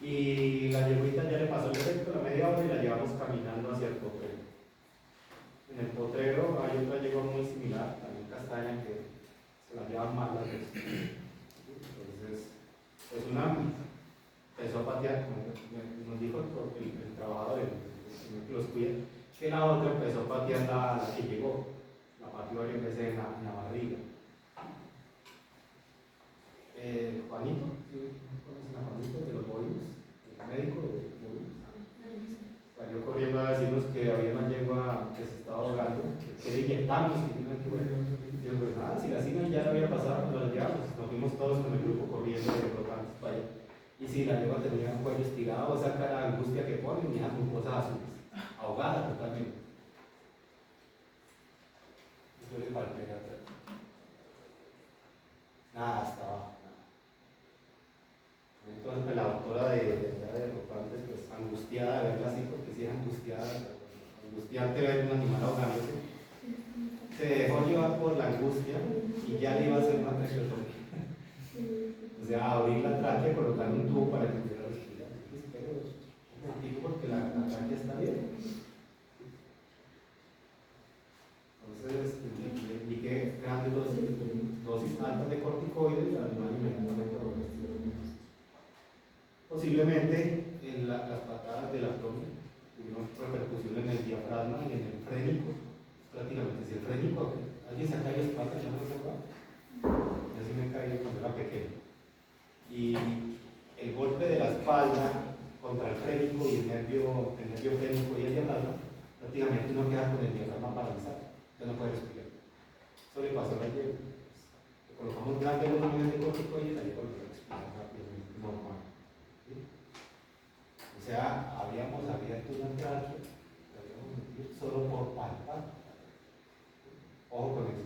Y la yeguita ya le pasó el efecto, la media hora, y la llevamos caminando hacia el potrero. En el potrero hay otra yegua muy similar, también castaña, que se la llevan mal las veces. Entonces, pues una empezó a patear, como nos dijo el trabajador, el señor que los cuida, que la otra empezó a patear la que llegó. La pateó varias veces en la barriga. Juanito, ¿sí? ¿Conocen a Juanito de los bovinos? El médico de los bovinos. Salió corriendo a decirnos que había una yegua que se estaba ahogando, que le inyectamos, y no que bueno. Yo, pues nada, si la siguen ya la había pasado, nos la llevamos. Nos fuimos todos con el grupo corriendo de rotantes para allá. Y si la yegua tenía un cuello estirado, esa cara de angustia que ponen, y esas mucosas azules, ahogada totalmente. Yo le palpé atrás. Nada, estaba. Entonces, pues, la doctora de rotantes, pues angustiada de verla así, porque si es angustiante ver un animal ahogándose, se dejó llevar por la angustia y ya le iba a hacer una traqueotomía. O sea, abrir la tráquea, colocar un tubo para que pudiera respirar. Pero un motivo porque la tráquea está bien. Entonces, le indiqué grandes dosis altas de corticoides, el animal inmediatamente lo recibió. Posiblemente en las patadas del abdomen tuvieron repercusión en el diafragma y en el frénico. Prácticamente, si el frénico, alguien se ha caído de espalda, ¿ya no se va? Yo sí me caí cuando era pequeño. Y el golpe de la espalda contra el frénico y el nervio frénico y el diafragma, prácticamente uno queda con el diafragma paralizado, ya no puede respirar. Eso le pasó a ayer. Le colocamos grandes volúmenes de corticoides y ahí volvió a respirar rápidamente, normal. ¿Sí? O sea, habíamos abierto una tráquea, la habíamos metido solo por palpar. Ojo con eso.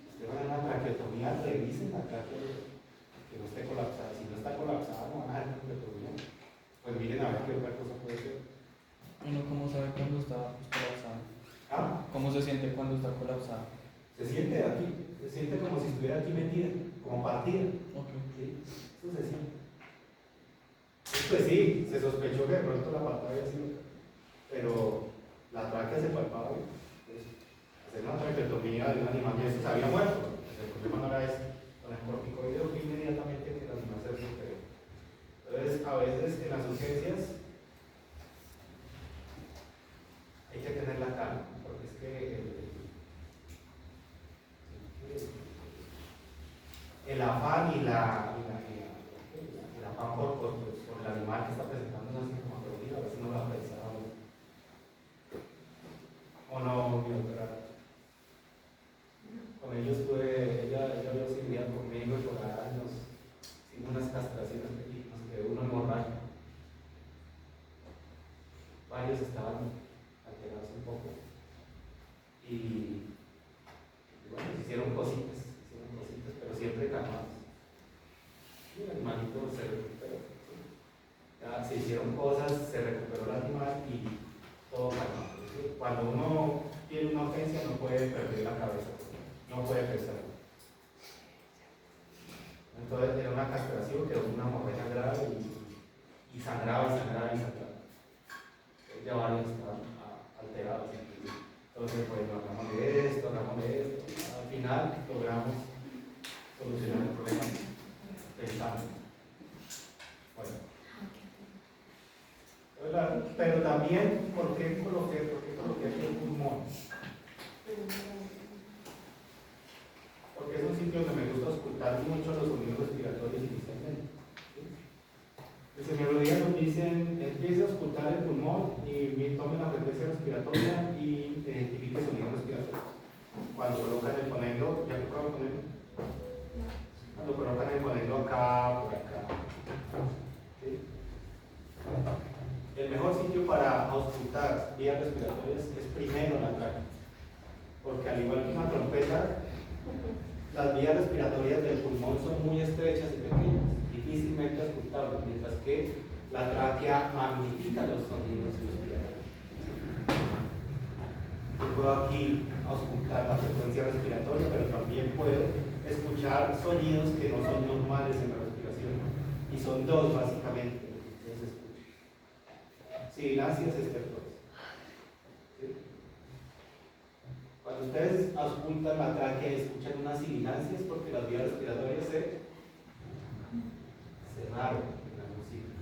Usted va a una traqueotomía, revisen la tráquea que no esté colapsada. Si no está colapsada, no van a hacer traqueotomía. Pues miren a ver qué otra cosa puede ser. ¿Uno cómo sabe cuándo está colapsado? ¿Ah? ¿Cómo se siente cuando está colapsado? Se siente aquí, se siente como si estuviera aquí metida, como partida. Okay. ¿Sí? Eso se siente. Pues sí, se sospechó que de pronto la palpaba había sido, pero la tráquea se palpaba bien. Hacer una traqueotomía de un animal que se había muerto. El problema no era ese. Con el corticoide fue inmediatamente que el animal se recuperó. Entonces, a veces en las urgencias hay que tener la calma, porque es que el afán y el afán por el animal que está presentando una sintomatología, a veces no la pensaba. O no, mi doctora. Con ellos ella había auxiliado conmigo y por años, sin unas castraciones pequeñas, que uno hemorragia. Varios estaban alterados un poco. Y bueno, se hicieron cositas, pero siempre calmados. Y el animalito se recuperó. ¿Sí? Ya se hicieron cosas, se recuperó el animal y todo calmado. ¿Sí? Cuando uno tiene una urgencia no puede perder la cabeza, no puede pensar. Entonces era una castración, quedó una hemorragia grave y sangraba. Ya varios estaban alterados. Entonces, pues hablamos de esto. Al final logramos solucionar el problema pensando. Bueno. Pero también, ¿por qué coloqué aquí el pulmón? Porque es un sitio donde me gusta ocultar mucho los sonidos respiratorios inicialmente. ¿Sí? El señor Rodríguez nos dice, empiece a ocultar el pulmón y tome la frecuencia respiratoria y identifique sonidos respiratorios. Cuando colocan el fonendo, ¿ya que puedo poner? Cuando colocan el fonendo acá, por acá. ¿Sí? El mejor sitio para auscultar vías respiratorias es primero la tráquea. Porque al igual que una trompeta, las vías respiratorias del pulmón son muy estrechas y pequeñas, difícilmente auscultables, mientras que la tráquea magnifica los sonidos respiratorios. Yo puedo aquí auscultar la frecuencia respiratoria, pero también puedo escuchar sonidos que no son normales en la respiración. Y son dos básicamente los que ustedes escuchan. Sibilancias estertores. ¿Sí? Cuando ustedes auscultan la tráquea y escuchan una sibilancia es porque las vías respiratorias se cerraron en la música.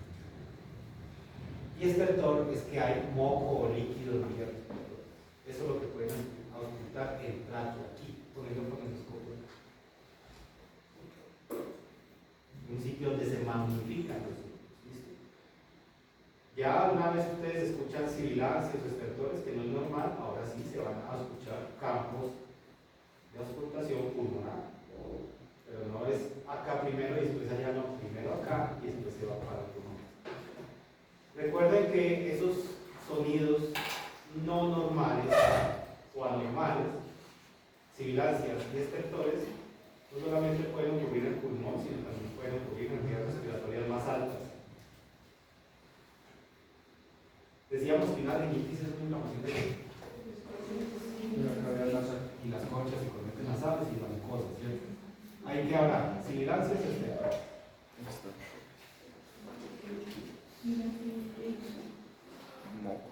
Y estertor es que hay moco o líquido en vías respiratorias. Eso es lo que pueden auscultar en tráquea, aquí, poniendo con el escopo. Un sitio donde se magnifican los sonidos. ¿Listo? Ya una vez ustedes escuchan sibilancias o estertores, que no es normal, ahora sí se van a escuchar campos de auscultación pulmonar. Pero no es acá primero y después allá, no, primero acá y después se va para el pulmón. Recuerden que esos sonidos no normales o anormales, sibilancias y estertores, no solamente pueden ocurrir en el pulmón, sino también pueden ocurrir en vías respiratorias más altas. Decíamos que una rinitis es una inflamación de la cavidad nasal y las conchas y corrientes nasales y la mucosa. Hay que hablar. Sibilancias es estertor. Moco.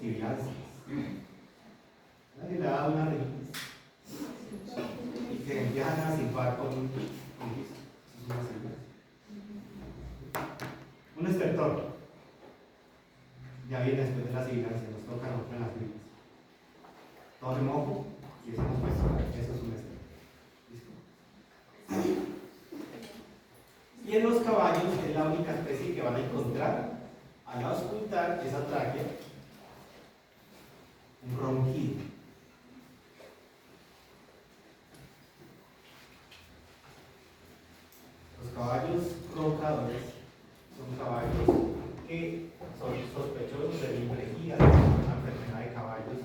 Sibilancias. Nadie le ha dado una rinitis. Y que empiezan a silbar con un estertor. Ya viene después de la sibilancia, nos toca a nosotros en las vidas. Todo el moco y decimos, pues, eso es un estertor. ¿Listo? Y en los caballos es la única especie que van a encontrar al auscultar esa tráquea un ronquido. Los caballos roncadores son caballos que son sospechosos de miopía, una enfermedad de caballos,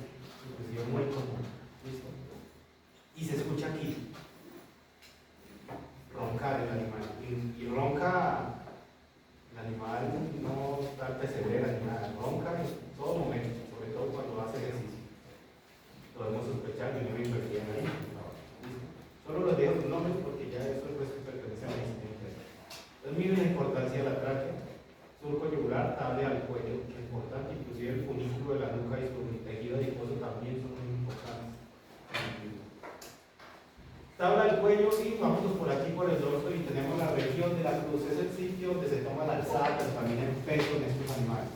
inclusive muy común. ¿Listo? Y se escucha aquí roncar el animal. Y ronca el animal, no está perseverera ni nada, ronca en todo momento, sobre todo cuando hace ejercicio. Podemos sospechar de una enfermedad ahí. ¿Listo? Solo los dejo sus nombres porque ya eso pues, pertenece a la incidencia. Entonces miren la importancia de la tráquea. Surco yugular, tabla al cuello, es importante, inclusive el funículo de la nuca y su tejido adiposo también son muy importantes. Tabla del cuello y vámonos por aquí por el dorso y tenemos la región de la cruz, es el sitio donde se toma la alzada, pero también el peso en estos animales.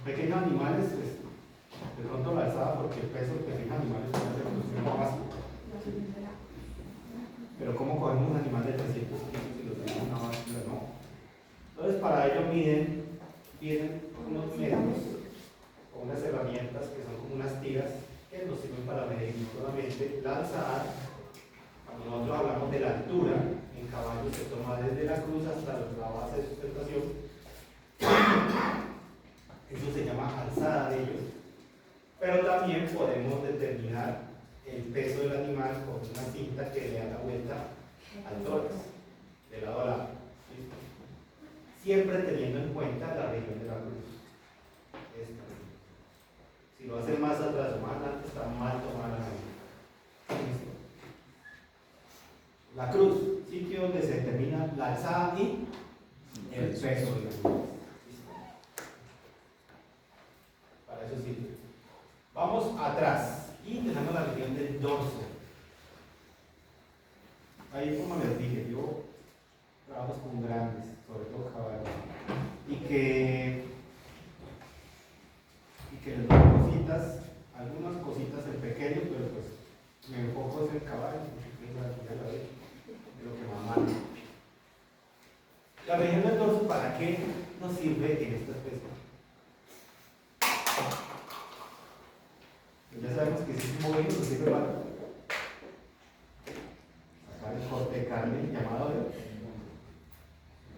Pequeños animales, pues, de pronto la alzada porque el peso de pequeños animales es una reproducción más básica. Pero ¿cómo cogemos un animal de 300 kilos y lo tenemos en una báscula? No. Entonces, para ello vienen unos medios o unas herramientas que son como unas tiras que nos sirven para medir no solamente la alzada. Cuando nosotros hablamos de la altura, en caballos se toma desde la cruz hasta la base de sustentación. Eso se llama alzada de ellos. Pero también podemos determinar el peso del animal con una cinta que le da la vuelta al tórax, de lado a lado. ¿Listo? Siempre teniendo en cuenta la región de la cruz. Esta. Si lo hacen más atrás o más adelante, está mal tomada la medida. ¿Listo? La cruz, sitio donde se determina la alzada y el peso del animal. ¿Listo? Para eso sirve. Vamos atrás y tenemos la región del dorso. Ahí, como les dije, yo trabajo con grandes, sobre todo caballos, y que les doy cositas, algunas cositas en pequeño, pero pues me enfoco en el caballo, porque ya la veo, de lo que más manda. La región del dorso, ¿para qué nos sirve en esta especie? Ya sabemos que si es un movimiento nos sirve para sacar el corte de carne llamado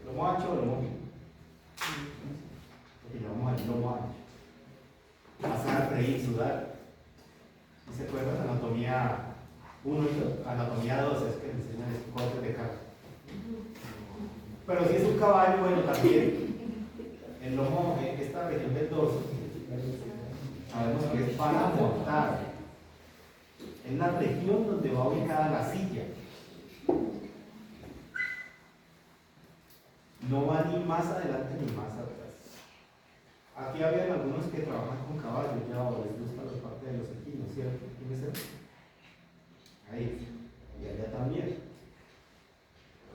lomo ancho o lomo fino, lo que llamamos el lomo ancho. Pasar, reír, sudar. ¿Sí se acuerdan? Anatomía 1 y anatomía 2 es que enseñan el corte de carne. Pero si es un caballo, bueno, también el lomo, esta región del dorso, sabemos que es para montar. Es la región donde va ubicada la silla. No va ni más adelante ni más atrás. Aquí habían algunos que trabajan con caballos, ya o les gusta la parte de los equinos, ¿cierto? ¿Quién es ese? Ahí, y allá también.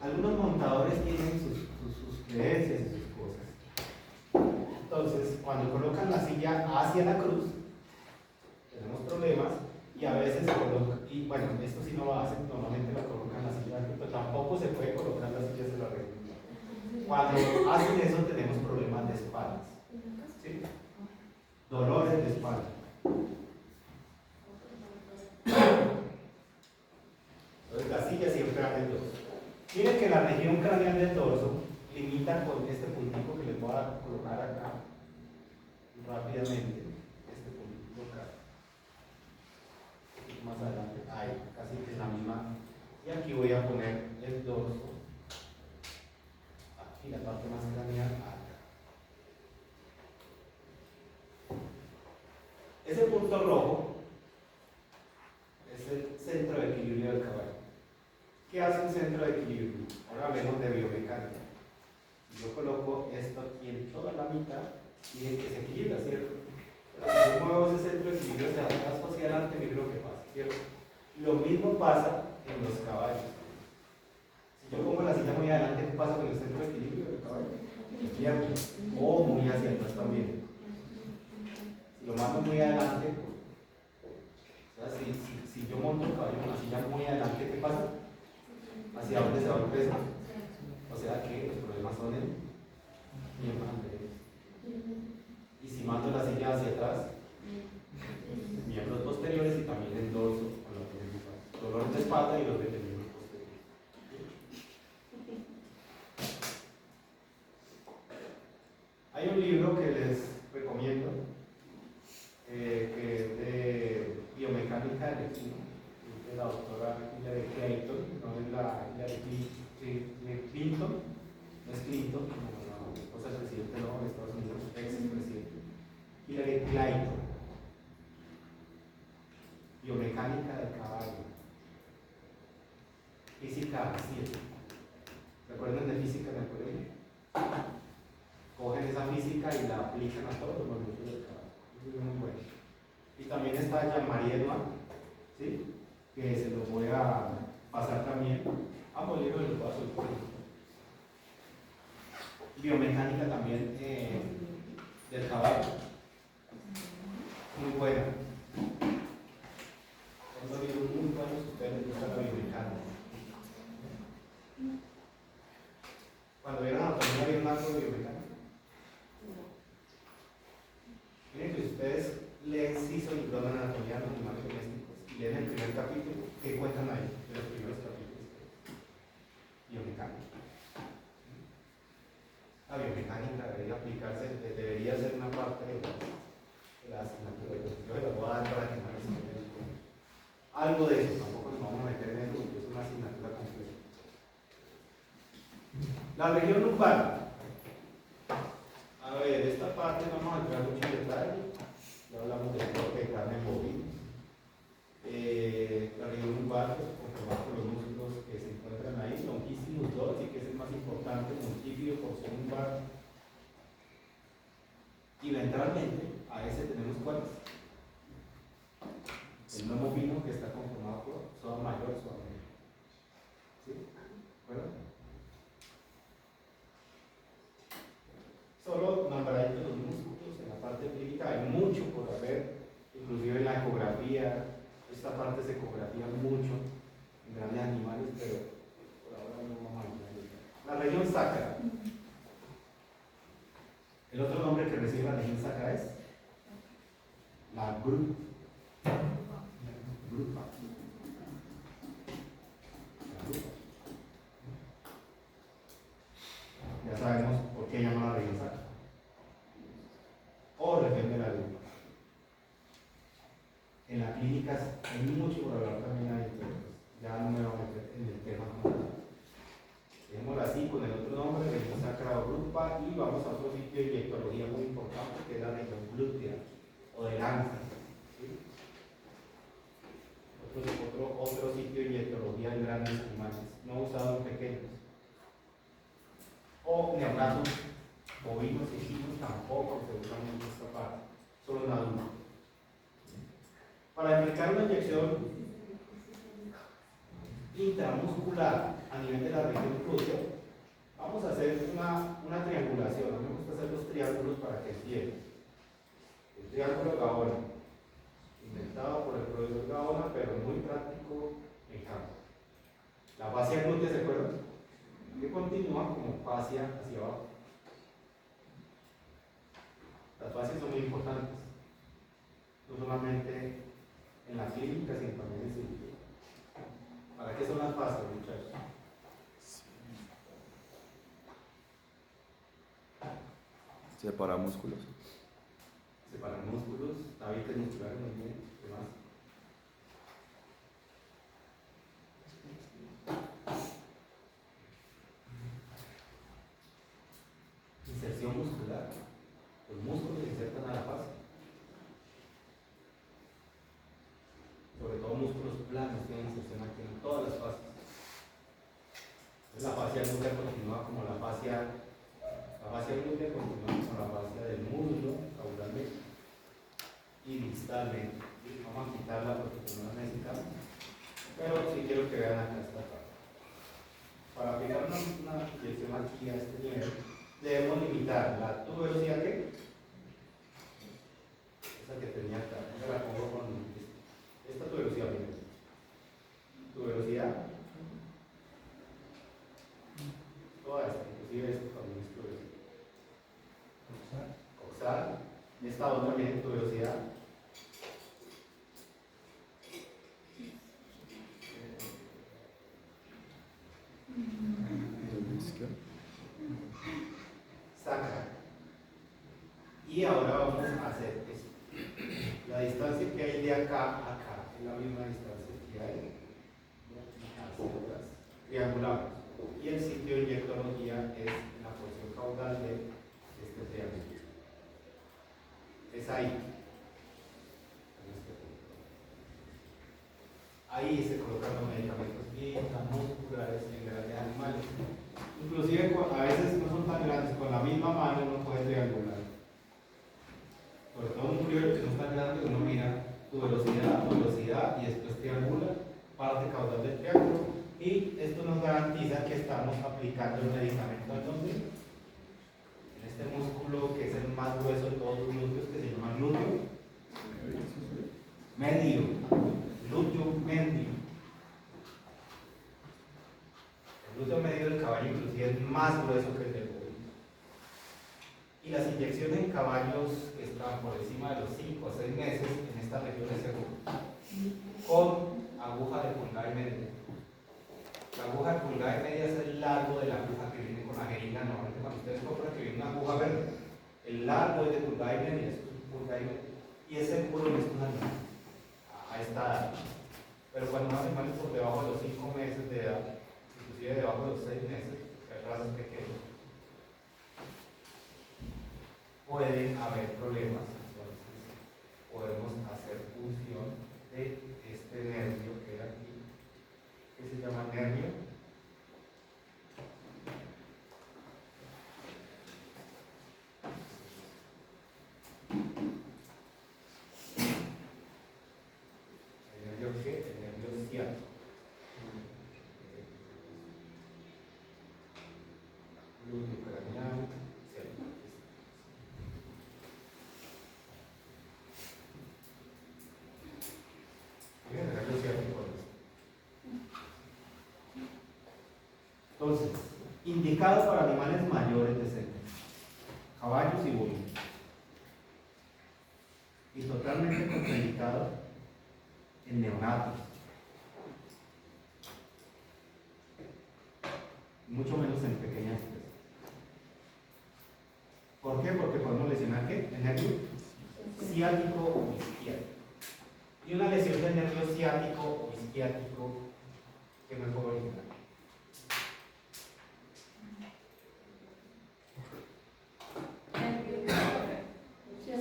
Algunos montadores tienen sus creencias y sus cosas. Entonces, cuando colocan la silla hacia la cruz, tenemos problemas y a veces colocan, y bueno, esto sí no lo hacen, normalmente la colocan la silla, pero tampoco se puede colocar las sillas en la recta. Cuando hacen eso tenemos problemas de espaldas. ¿Sí? Dolores de espalda. Entonces la silla siempre anda en dorso. Miren que la región craneal del dorso limita con este puntito que les voy a colocar acá rápidamente. Este puntito acá. Más adelante. Ahí, casi que es la misma. Y aquí voy a poner el dorso. Aquí la parte más craneal acá. Ese punto rojo es el centro de equilibrio del caballo. mitad y que se equilibra, ¿cierto? Si yo muevo ese centro de equilibrio hacia atrás o hacia adelante, mire lo que pasa, ¿cierto? Lo mismo pasa en los caballos. Si yo pongo la silla muy adelante, ¿qué pasa con el centro de equilibrio del caballo? Se pierde, o muy hacia atrás también. Si lo mando muy adelante, o sea, si yo monto el caballo con la silla muy adelante, ¿qué pasa? ¿Hacia dónde se va el peso? O sea que los problemas son en miembros anteriores. Y si mando la silla hacia atrás, miembros posteriores y también el dorso con la principal. Dolor de espalda y los de miembros posteriores. Hay un libro que les recomiendo que es de biomecánica del equino, de la doctora Hilary Clayton, no es la Hilary Clinton, no es Clinton, como la esposa del presidente de Estados Unidos, ex-presidente. Hilary Clayton, biomecánica del caballo, física 7. ¿Recuerdan de física en el colegio? Cogen esa física y la aplican a todos los movimientos del caballo. Es muy bueno. Y también está Jean-Marie Edouard, ¿sí? Que se los voy a pasar también. Ambos libros los voy a subir. Biomecánica también del caballo. Muy buena. Son dos libros muy buenos, ustedes les gusta la biomecánica. Cuando vieron anatomía, ¿vieron algo de biomecánica? Miren que ustedes leen Ciso y Brona Anatomía de los Animales Domésticos y leen el primer capítulo, ¿qué cuentan ahí? De los primeros capítulos. Biomecánica. La biomecánica debería aplicarse, debería ser una parte de la asignatura. Yo les voy a dar para que no les entiendan algo de eso, tampoco nos vamos a meter en eso, porque es una asignatura completa. La región lumbar. A ver, esta parte no vamos a entrar mucho en detalle. Ya hablamos del corte de carne en bovino. La región lumbar, pues, conformada por los músculos que se encuentran ahí, longissimus dorsi, que es el más importante, montículo, porción lumbar. Y ventralmente, a ese tenemos cuáles. El lomo fino, que está conformado por psoas mayor, psoas menor. ¿Sí? ¿De acuerdo? Solo nombraditos los músculos, en la parte clínica hay mucho por hacer, inclusive en la ecografía. Esta parte se ecografía mucho en grandes animales, pero por ahora no vamos a entrar. La región sacra. El otro nombre que recibe la región sacra es la grupa. Ya sabemos por qué llama la región sacra. O región de la grupa. En la clínica hay mucho por hablar también ahí, pero ya no me voy a meter en el tema. Dejémoslo así con el otro nombre, región sacra o grupa, y vamos a otro sitio de inyectología muy importante, que es la región glútea o del ánfora. ¿Sí? Otro sitio de inyectología en grandes animales, no usado en pequeños. O neonatos, bovinos y equinos tampoco se usan mucho esta parte, solo en adultos. Para aplicar una inyección intramuscular a nivel de la región glútea, vamos a hacer una triangulación. A mí me gusta hacer los triángulos para que entiendan. El triángulo Gaona, inventado por el profesor Gaona, pero muy práctico en campo. La fascia glútea, ¿se acuerdan? Que continúa como fascia hacia abajo. Las fascias son muy importantes, no solamente en la clínica, sino también en cirugía. ¿Para qué son las fascias, muchachos? Separa músculos. Separar músculos, tabiques musculares, muy bien, ¿qué más? Inserción muscular. Los músculos se insertan a la fascia. Sobre todo músculos planos tienen inserción aquí en todas las fascias. La fascia glútea continúa como la fascia glútea continúa como la fascia caudalmente. Vamos a quitarla porque no la necesitamos. Pero sí quiero que vean acá esta parte. Para aplicar una inyección aquí a este nivel, debemos limitar la tuberosidad que esa que tenía acá. Esa la pongo con esta tuberosidad primero. Tuberosidad. Toda esta, inclusive esto también es tuberosidad. Coxal. Esta otra también es tuberosidad. Saca. Y ahora vamos a hacer esto. La distancia que hay de acá a acá es la misma distancia que hay hacia atrás, triangulares. Y el sitio de inyectología es la porción caudal de este triángulo. Es ahí. Ahí se colocan los medicamentos intramusculares en grandes animales. Inclusive a veces no son tan grandes, con la misma mano uno puede triangular. Sobre todo un curio que no es tan grande, uno mira tu velocidad y después triangula, parte caudal del triángulo. Y esto nos garantiza que estamos aplicando el medicamento en donde, en este músculo que es el más grueso de todos los glúteos, que se llama glúteo medio. Glúteo medio. El glúteo medio del caballo inclusive es más grueso que el del bovino. Y las inyecciones en caballos que están por encima de los 5 o 6 meses en esta región de seguro, con aguja de pulgada y media. La aguja de pulgada y media es el largo de la aguja que viene con la jeringa. Normalmente cuando ustedes compran que viene una aguja verde, el largo es de pulgada y media, eso es pulgada y media. Y es seguro en estos animales a esta edad. Pero cuando un animal es por debajo de los 5 meses de edad, inclusive debajo de los 6 meses, que hay razas pequeñas, pueden haber problemas. Entonces, podemos hacer función de este nervio que hay aquí, que se llama nervio ciático. Glúteo craneal ciático. Bien, el nervio ciático. Entonces, indicado para animales mayores de 6 meses, caballos y bovinos. Y totalmente contraindicado en neonatos. Mucho menos en pequeñas especies. ¿Por qué? Porque podemos lesionar ¿qué? El nervio ciático o isquiático. Y una lesión del nervio ciático o isquiático que no es original.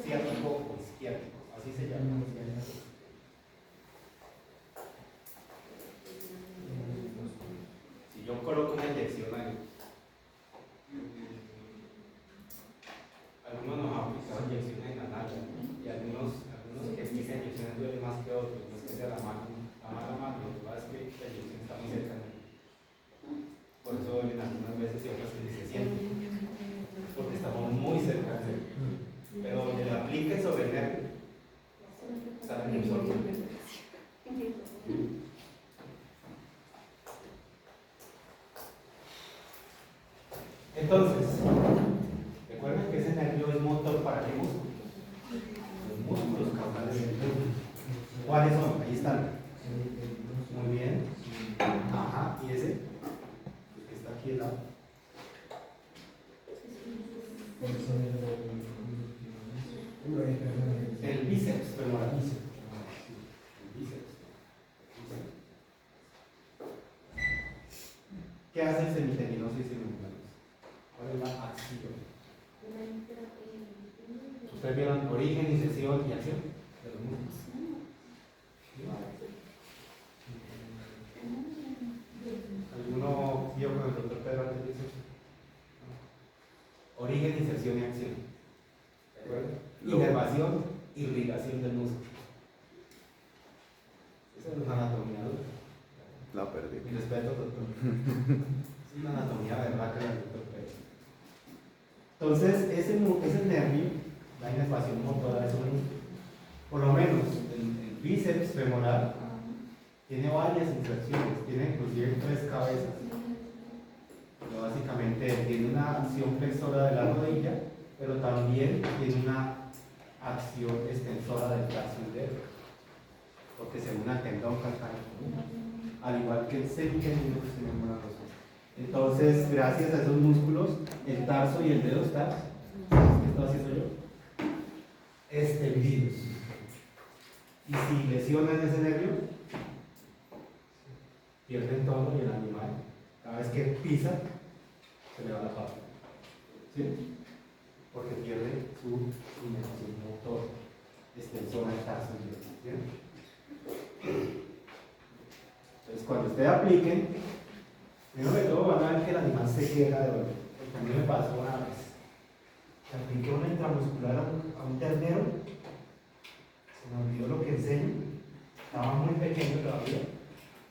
Ciático o isquiático, así se llama. Si yo coloco una inyección ahí, algunos nos han aplicado inyecciones en la nalga y algunos que explican inyecciones duelen más que otros, no es que sea la mala mano, lo que pasa es que la inyección está muy cerca de mí. Por eso duelen algunas veces y otras que ni se sienten, porque estamos muy cerca de él. Pero donde la aplique sobre el nervio, sale muy solo. Entonces, recuerden que ese nervio es motor para qué músculo. Los músculos caudales del nervio. ¿Cuáles son? Ahí están. Muy bien. Ajá. ¿Y ese? El que está aquí al lado. El bíceps femoral. El bíceps. ¿Qué hace el semitendinoso y semimembranoso? ¿Cuál es la acción? ¿Ustedes vieron origen, inserción y acción de los músculos? ¿Alguno vio con el doctor Pedro antes de eso? Origen, inserción y acción. ¿De acuerdo? Inervación, irrigación del músculo. Esa no es anatomía adulta. La perdí. Mi respeto, doctor. Es una anatomía berraca del doctor Pérez. Entonces, ese nervio, la inervación motora es un, por lo menos el bíceps femoral, tiene varias inserciones, tiene inclusive 3 cabezas. Pero básicamente tiene una acción flexora de la rodilla, pero también tiene una acción extensora del tracción, porque se une al tendón calcáneo, al igual que el semicáneo que tenemos una razón. Entonces, gracias a esos músculos, el tarso y el dedo están, ¿qué estoy haciendo yo? Extendidos. Y si lesionan ese nervio, pierden tono y el animal, cada vez que pisa, se le va la pata. ¿Sí? Porque pierde su inervación motor, extensora del tarso y el dedo. ¿Sí? Entonces, cuando ustedes apliquen, primero de todo van a ver que el animal se queja de dolor. Porque a mí me pasó una vez. Que apliqué una intramuscular a un ternero, se me olvidó lo que enseño, estaba muy pequeño todavía,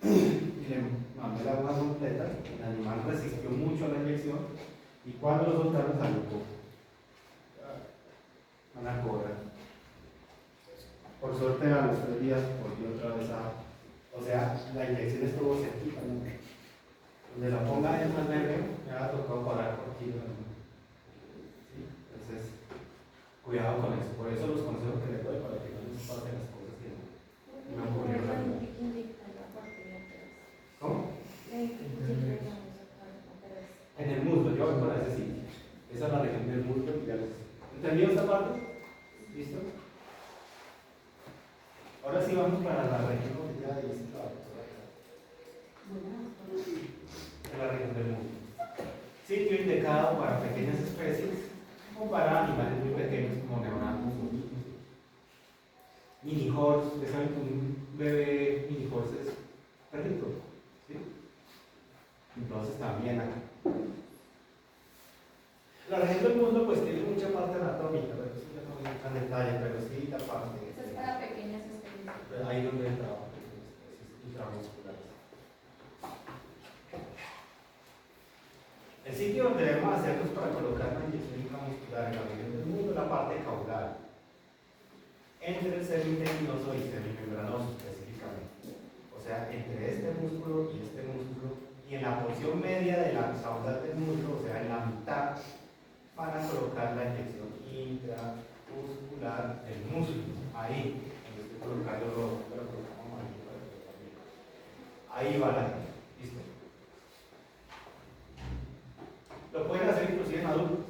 y le mandé la aguja completa, el animal resistió mucho a la inyección, y cuando lo soltaron salió poco. Una cobra. Por suerte a los 3 días volvió otra vez a... O sea, la inyección estuvo cerquita, ¿no? Donde la ponga en más nervio, me ha tocado parar por aquí. ¿Sí? Entonces, cuidado con eso. Por eso los consejos que les doy para que no les pasen las cosas que no ocurrieron a mí. ¿Cómo? En el muslo, yo voy para ese sitio. Esa es la región del muslo y ya les... ¿Entendido esta parte? ¿Listo? Ahora sí vamos para la región donde ya dice la doctora. En la región del muslo. Sitio indicado para pequeñas especies o para animales muy pequeños como neonatos o niños. Mini horse, ¿ustedes saben que un bebé mini horse es perrito? ¿Sí? Entonces también acá. La región del muslo pues tiene mucha parte anatómica, pero eso ya no voy a entrar en detalle, pero sí la parte. Eso es para pequeñas especies. Ahí donde trabajo, especies intramusculares. El sitio donde debemos hacernos para colocar una inyección intramuscular en la región del muslo es la parte caudal, entre el semitendinoso y semimembranoso específicamente. O sea, entre este músculo y este músculo, y en la porción media de la caudal del muslo, o sea, en la mitad, van a colocar la inyección intramuscular del músculo. Ahí, donde estoy colocando rojo, pero colocamos amarillo para que lo vean. Ahí va la inyección. Listo. Lo pueden hacer inclusive en adultos.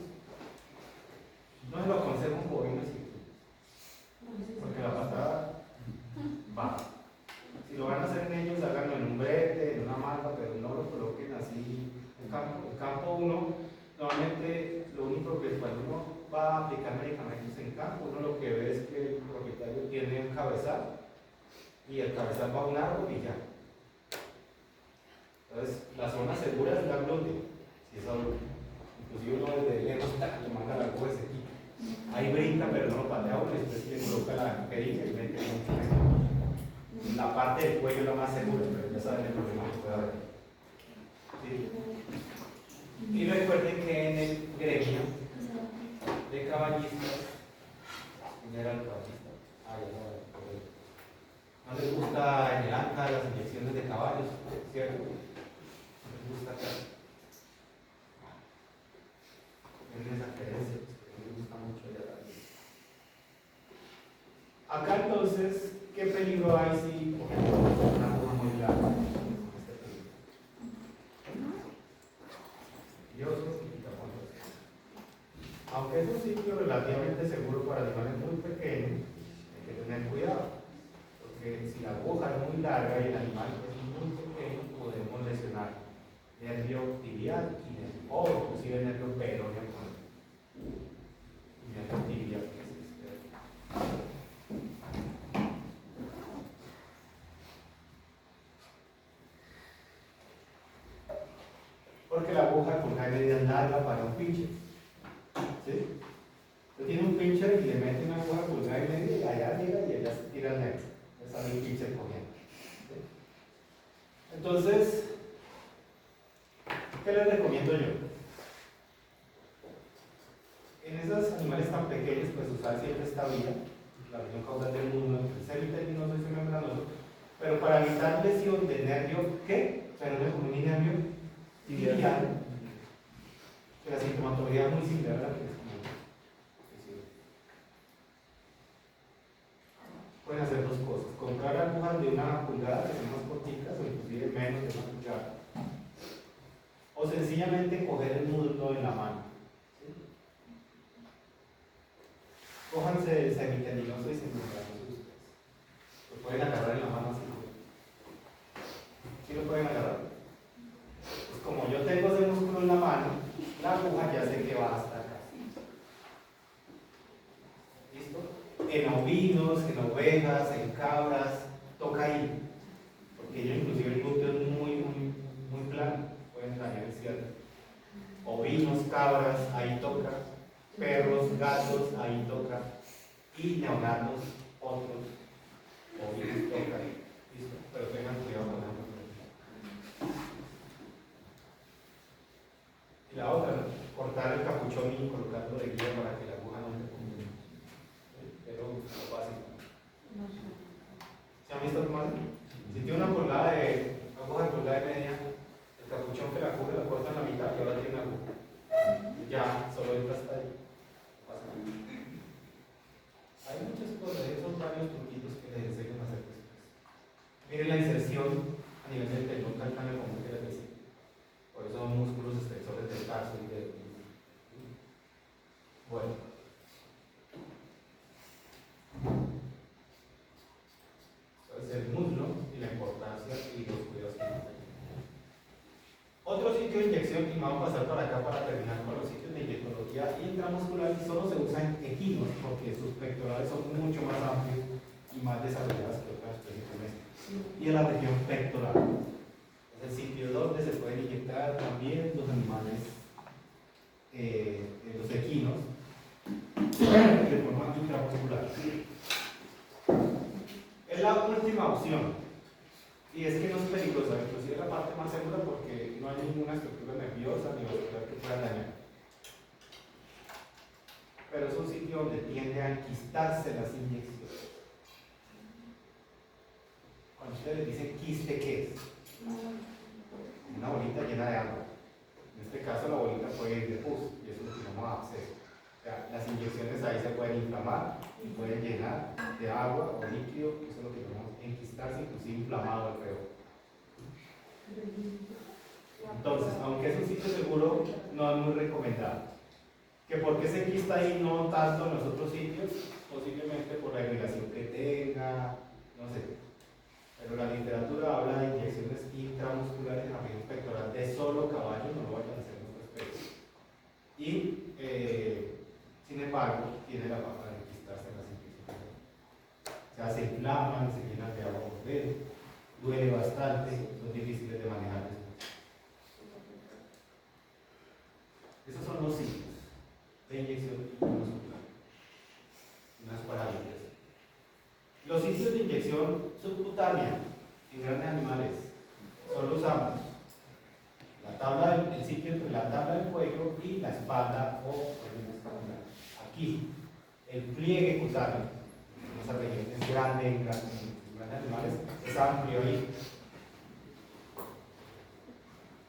No se lo aconsejo en bovinos, porque la patada va. Si lo van a hacer en ellos, háganlo en un brete, en una manta, pero no lo coloquen así en campo. En campo uno, normalmente lo único que cuando uno va a aplicar medicamentos en campo, uno lo que ve es que el propietario tiene un cabezal y el cabezal va a un árbol y ya. Entonces, la zona segura es la glútea, si es adulto. Inclusive uno desde lejos le manda la aguja y se quita. Ahí brinca, pero no lo patea uno, y después le coloca la perilla y mete mucho. La parte del cuello es la más segura, pero ya saben el problema que puede haber. ¿Sí? Y recuerden que en el gremio de caballistas, ¿quién era el caballista? No les gusta en el ANCA las inyecciones de caballos, ¿cierto? No les gusta acá. En esa creencia, me gusta mucho ya también. Acá entonces, ¿qué peligro hay si cogemos una aguja muy larga? Aunque es un sitio relativamente seguro para animales muy pequeños, hay que tener cuidado, porque si la aguja es muy larga y el animal es muy pequeño, podemos lesionar nervio tibial o inclusive nervio peroneo. Nervio tibial, que es porque la aguja con cada medida es larga para un pinche. ¿Sí? Usted tiene un pincher y le mete una aguja pulgada y media y allá llega y allá se tira el negro. Está el pincher cogiendo. Entonces, ¿qué les recomiendo yo? En esos animales tan pequeños, pues usar siempre esta vía, la región caudal del muslo, entre semitendinoso y semimembranoso, pero para evitar lesión del nervio, ¿qué? Pero no es como un nervio tibial, que la sintomatología es muy similar a la que es como. Pueden hacer dos cosas: comprar agujas de 1 pulgada, que son más cortitas, o inclusive menos de 1 pulgada, o sencillamente coger el muslo en la mano. ¿Sí? Cójanse el semitendinoso y semimembranoso ustedes. Lo pueden agarrar en la mano así. ¿Sí lo pueden agarrar? Pues como yo tengo ese músculo en la mano, la aguja ya sé que va hasta acá. ¿Listo? En ovinos, en ovejas, en cabras, toca ahí. Porque ellos inclusive el glúteo es muy plano, pueden dañar el cierre. Ovinos, cabras, ahí toca. Perros, gatos, ahí toca. Y neonatos, otros, ovinos, toca. ¿Listo? Pero tengan cuidado con eso. Y la otra, ¿no? Cortar el capuchón y colocarlo de guía para que la aguja no se ponga. Pero lo básico. ¿Se han visto cómo hacen? Si tiene 1 pulgada de aguja de 1,5 pulgadas, el capuchón que la cubre la corta en la mitad y ahora tiene una aguja. Ya, solo entra hasta ahí. No pasa nada. Hay muchas cosas, esos son varios truquitos que les enseñan a hacer después. Miren la inserción a nivel del tendón calcáneo como que les decía. Por eso son músculos extensores del tarso y del. Bueno. Entonces el muslo y la importancia y los cuidados que nos hay. Otro sitio de inyección, y vamos a pasar para acá para terminar con los sitios de inyectología intramuscular, y solo se usan equinos porque sus pectorales son mucho más amplios y más desarrolladas que otras especies. Y en la región pectoral. Es el sitio donde se pueden inyectar también los animales, los equinos, de forma intramuscular. Es la última opción, y es que no es peligrosa, inclusive es la parte más segura porque no hay ninguna estructura nerviosa ni vascular que pueda dañar. Pero es un sitio donde tiende a enquistarse las inyecciones. Cuando ustedes les dicen quiste, ¿qué es? Una bolita llena de agua. En este caso la bolita puede ir de pus, y eso es lo que llamamos absceso. O sea, las inyecciones ahí se pueden inflamar y pueden llenar de agua o líquido, eso es lo que llamamos enquistarse, inclusive inflamado alrededor. Entonces, aunque es un sitio seguro, no es muy recomendado. ¿Que por qué se enquista ahí, no tanto en los otros sitios? Posiblemente por la irrigación que tenga, no sé. Pero la literatura habla de inyecciones intramusculares en la región pectoral de solo caballo, no lo vayan a hacer en otra especie. Y, sin embargo, tiene la fama de enquistarse en las inyecciones. O sea, se inflaman, se llenan de agua por dentro, duele bastante, son difíciles de manejar después. Esos son los sitios de inyección intramuscular. Unas paravillas. Los sitios de inyección subcutánea en grandes animales solo usamos el sitio entre la tabla del cuello y la espalda o aquí, el pliegue cutáneo. Esa región es grande en grandes animales, es amplio ahí.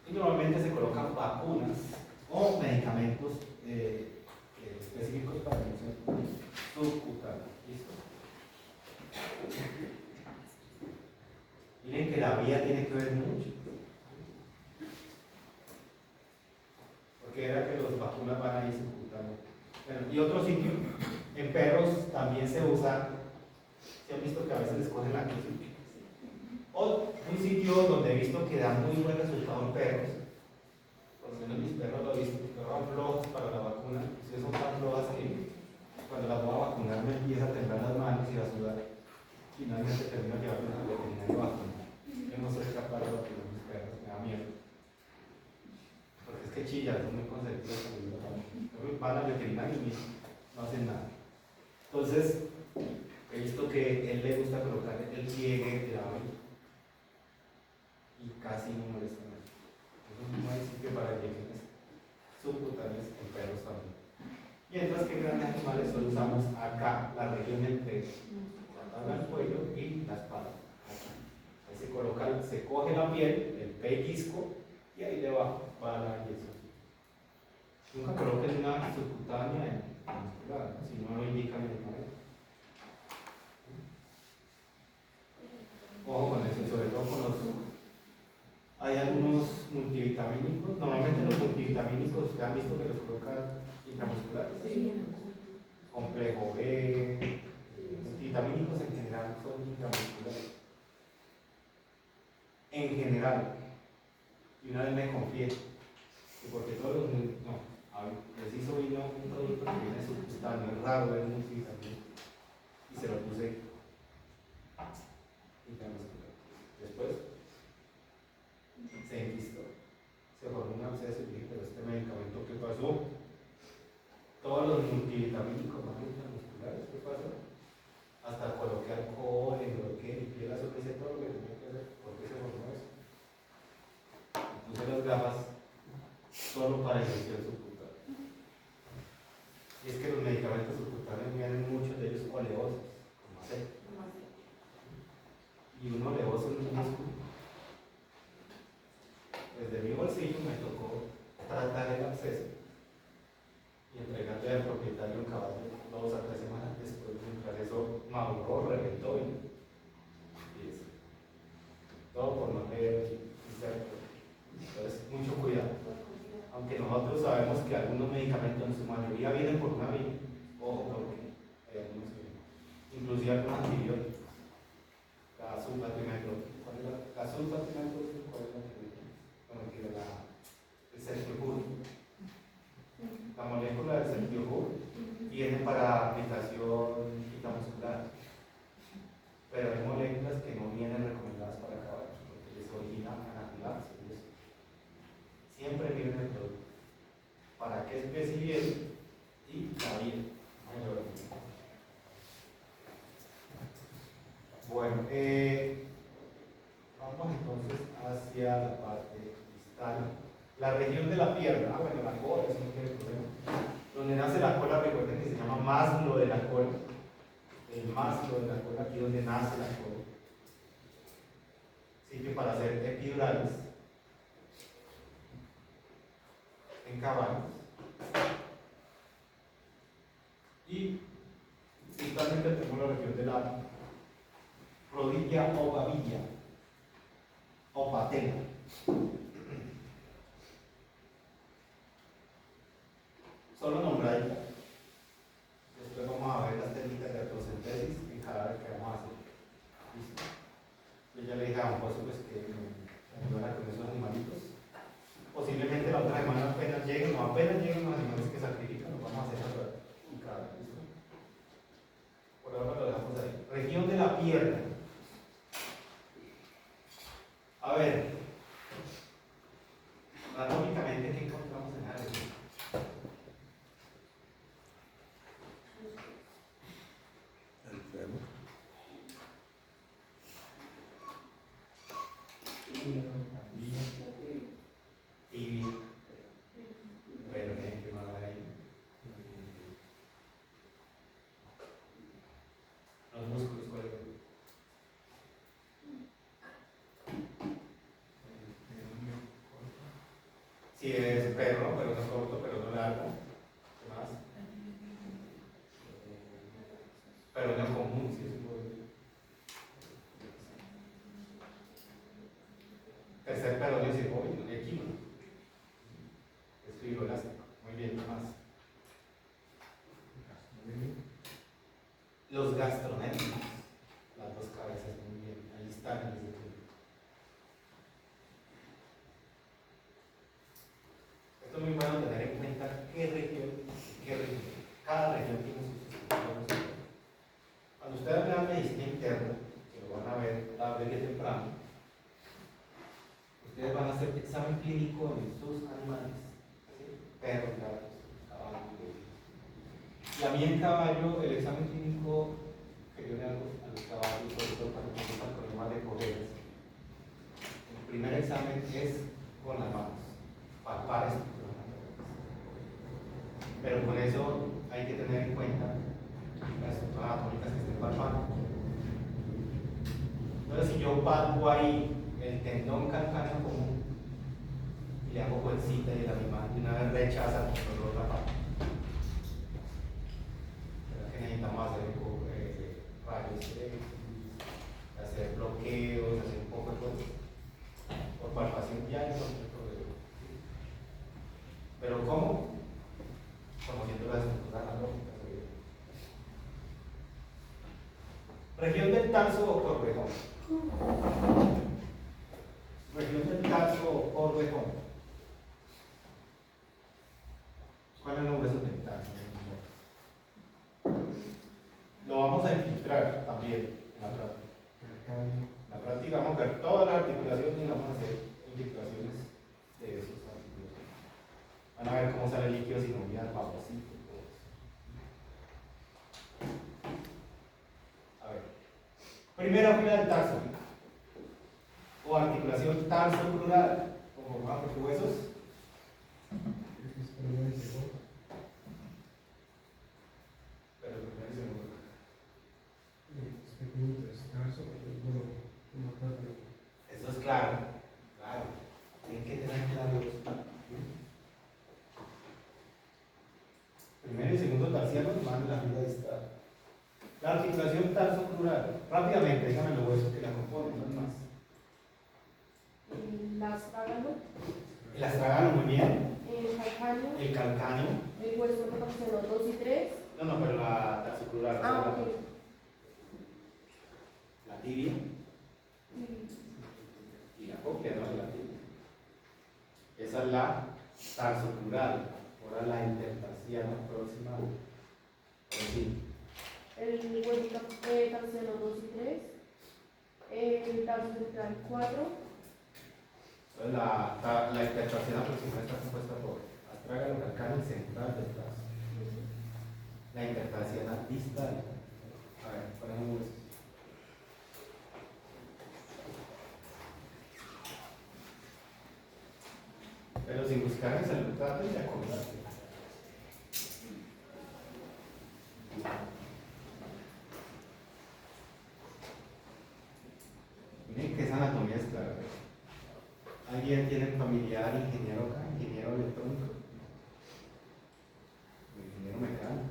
Y normalmente se colocan vacunas o medicamentos específicos para la inyección subcutánea. ¿Listo? Miren que la vía tiene que ver mucho. Porque era que las vacunas van a ir subcutáneo. Bueno, y otro sitio, en perros también se usa, ¿se han visto que a veces les cogen la crisis? O un sitio donde he visto que da muy buen resultado en perros, por lo menos mis perros lo he visto, que van flojos para la vacuna, si son tan flojas que cuando las voy a vacunar me empieza a temblar las manos y a sudar. Finalmente termino llevando a la veterinaria vacuna. Yo no soy capaz de vacunar mis perros, me da miedo. Porque es que chillan, son muy consentidos. Van al veterinario y no hacen nada. Entonces, he visto que él le gusta colocar el pliegue grave y casi no molesta nada. Es un buen sitio para inyecciones subcutáneas en perros también. Mientras que grandes animales solo usamos acá, la región entre el cuello y la espalda. Ahí se coloca, se coge la piel, el pellizco, y ahí debajo va la inyección. Nunca coloquen una subcutánea en muscular, si no lo indican en el momento. Ojo con eso, sobre todo con los... Hay algunos multivitamínicos, normalmente los multivitamínicos, ustedes han visto que los colocan intramusculares. Complejo B, multivitamínicos en general son intramusculares. En general. Y una vez me confié, que porque todos los... No, preciso vino un producto que viene subcutáneo, es raro ver un multivitamínico. Y se lo puse intramuscular. Después se enquistó, se formó un absceso y dije, pero este medicamento, ¿qué pasó? Todos los multivitamínicos más intramusculares, ¿qué pasó? Hasta coloqué alcohol, enroqué, limpié la zona, hice todo lo que tenía que hacer. ¿Por qué se formó eso? Puse las gafas solo para inyección subcutánea. Y es que los medicamentos subcutáneos vienen muchos de ellos oleosos, como aceite. Y un oleoso en un músculo. Desde mi bolsillo me tocó tratar el acceso y entregarle al propietario un caballo 2 a 3 semanas después, mientras eso maduró, reventó y eso. Todo por no leer y ser. Entonces, mucho cuidado. Aunque nosotros sabemos que algunos medicamentos en su mayoría vienen por una vía, ojo, porque hay algunos que vienen. Inclusive algunos antibióticos. La sulfatinol, ¿cuál es la sulfatinol? ¿Cuál es la que el sertiojur? La molécula del sertiojur viene para aplicación intramuscular, pero hay moléculas que no vienen recomendadas para caballos porque les originan anafilaxis. Siempre viene el producto para qué especie viene y la vía. Bueno, vamos entonces hacia la parte distal. La región de la pierna, bueno, la cola, eso no tiene problema. Donde nace la cola, recuerden que se llama maslo de la cola. El maslo de la cola, aquí donde nace la cola. Sitio para hacer epidurales en caballos. Y distalmente tenemos la región de la rodilla o babilla o patela. Solo nombradita. Después vamos a ver las técnicas de autocentesis en cada vez que vamos a hacer. ¿Listo? Yo ya le dije a un José pues, que me ayudara con esos animalitos. Posiblemente la otra semana apenas lleguen los animales que sacrifican, los vamos a hacer en cada vez. ¿Listo? Por ahora lo dejamos ahí. Región de la pierna. A ver, anatómicamente, ¿qué encontramos en la región? El fémur. Y bueno, ¿qué más hay ahí? Los músculos, ¿cuál es? Si es perro, pero no corto, pero no largo. ¿Qué más? Pero no común, si es un poquito. Tercer peroneo circóvico, el equino. Es fibroelástico. Muy bien, ¿qué más? Los gastronemios. Las dos cabezas, muy bien. Ahí están en el estudio. Esto es muy bueno tener en cuenta qué región. Cada región tiene sus estructuras. Cuando ustedes vean medicina interna, que lo van a ver tarde que temprano, ustedes van a hacer examen clínico en sus animales, ¿sí? Perros, gatos, caballos. Y a mí en caballo, el examen clínico que yo le hago a los caballos, sobre todo cuando presentan problemas de cojeras, en primer examen es con las manos, palpar esto. Pero con eso hay que tener en cuenta las estructuras anatómicas que estén palpando. Entonces, si yo palpo ahí el tendón calcáneo común y le hago bolsita y la misma de una vez rechaza el dolor de la pata. Que necesitamos hacer rayos X, hacer bloqueos, hacer un poco de cosas por palpación ya es otro problema. Pero ¿cómo? Conociendo las estructuras anatómicas. Región del tarso o corvejón. Región del tarso o corvejón. ¿Cuáles son los huesos del tarso? Lo vamos a infiltrar también en la práctica. En la práctica vamos a ver todas las articulaciones y vamos a hacer infiltraciones de esos articulaciones. Van a ver cómo sale el líquido sinovial, babosito, todo eso. A ver. Primera fila del tarso. O articulación tarso-crural. Formada por huesos. Pero el primero y segundo. Eso es claro, claro. Tienen que tener claro eso. Primero y segundo tarsiano van en la fila distal. La articulación tarso-crural. Rápidamente, díganme los huesos que la componen, no más. El astrágalo, El astragalo, muy bien. el calcáneo, El calcáneo. el hueso que mencionó 2 y 3. No, pero la tarsocrural. Ah, ok. La tibia Y y la cóclea, no la tibia. Esa es la tarsocrural. Ahora la intertarsiana próxima. Sí. el hueso tarsiano 2 y 3. El tarso central 4. Entonces la intertarsiana próxima está compuesta por astrágalo, calcáneo y central del tarso. La intertarsiana distal. A ver, ponemos huesos. Pero sin buscar en salud, traten de acordarse. Miren que esa anatomía es clara. ¿Alguien tiene familiar ingeniero acá? ¿Ingeniero electrónico? ¿Ingeniero mecánico?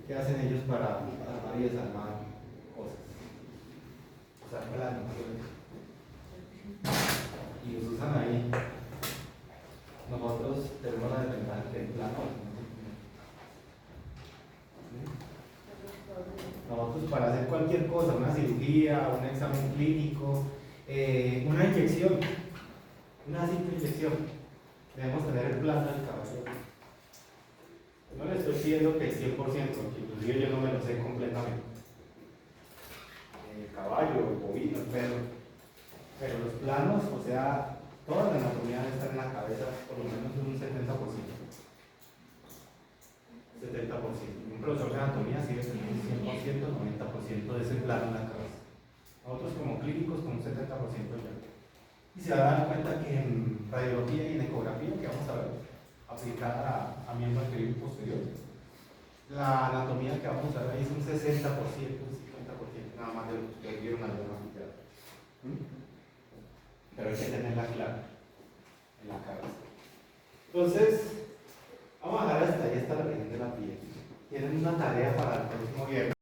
¿Qué hacen ellos para armar y desarmar cosas? Usar planos. Y los usan ahí. Nosotros tenemos la desventaja que el plano. Nosotros para hacer cualquier cosa, una cirugía, un examen clínico, una inyección, una simple inyección, debemos tener el plano del caballo. No le estoy pidiendo que el 100%, porque inclusive yo no me lo sé completamente. El caballo, el bovino, el perro. Pero los planos, o sea, toda la anatomía debe estar en la cabeza por lo menos un 70%. 70%. Un profesor de anatomía sí debe tener un 100%, 90% de ese plano en la cabeza. Nosotros como clínicos con un 70% ya. Y se van a dar cuenta que en radiología y en ecografía, que vamos a ver, aplicada a miembro anterior y posterior, la anatomía que vamos a ver ahí es un 60%, un 50% nada más de lo que ustedes vieron al diagnosticar. Pero hay que tenerla clara en la cabeza. Entonces, vamos a dejar hasta ahí esta la región de la piel. Tienen una tarea para el próximo viernes.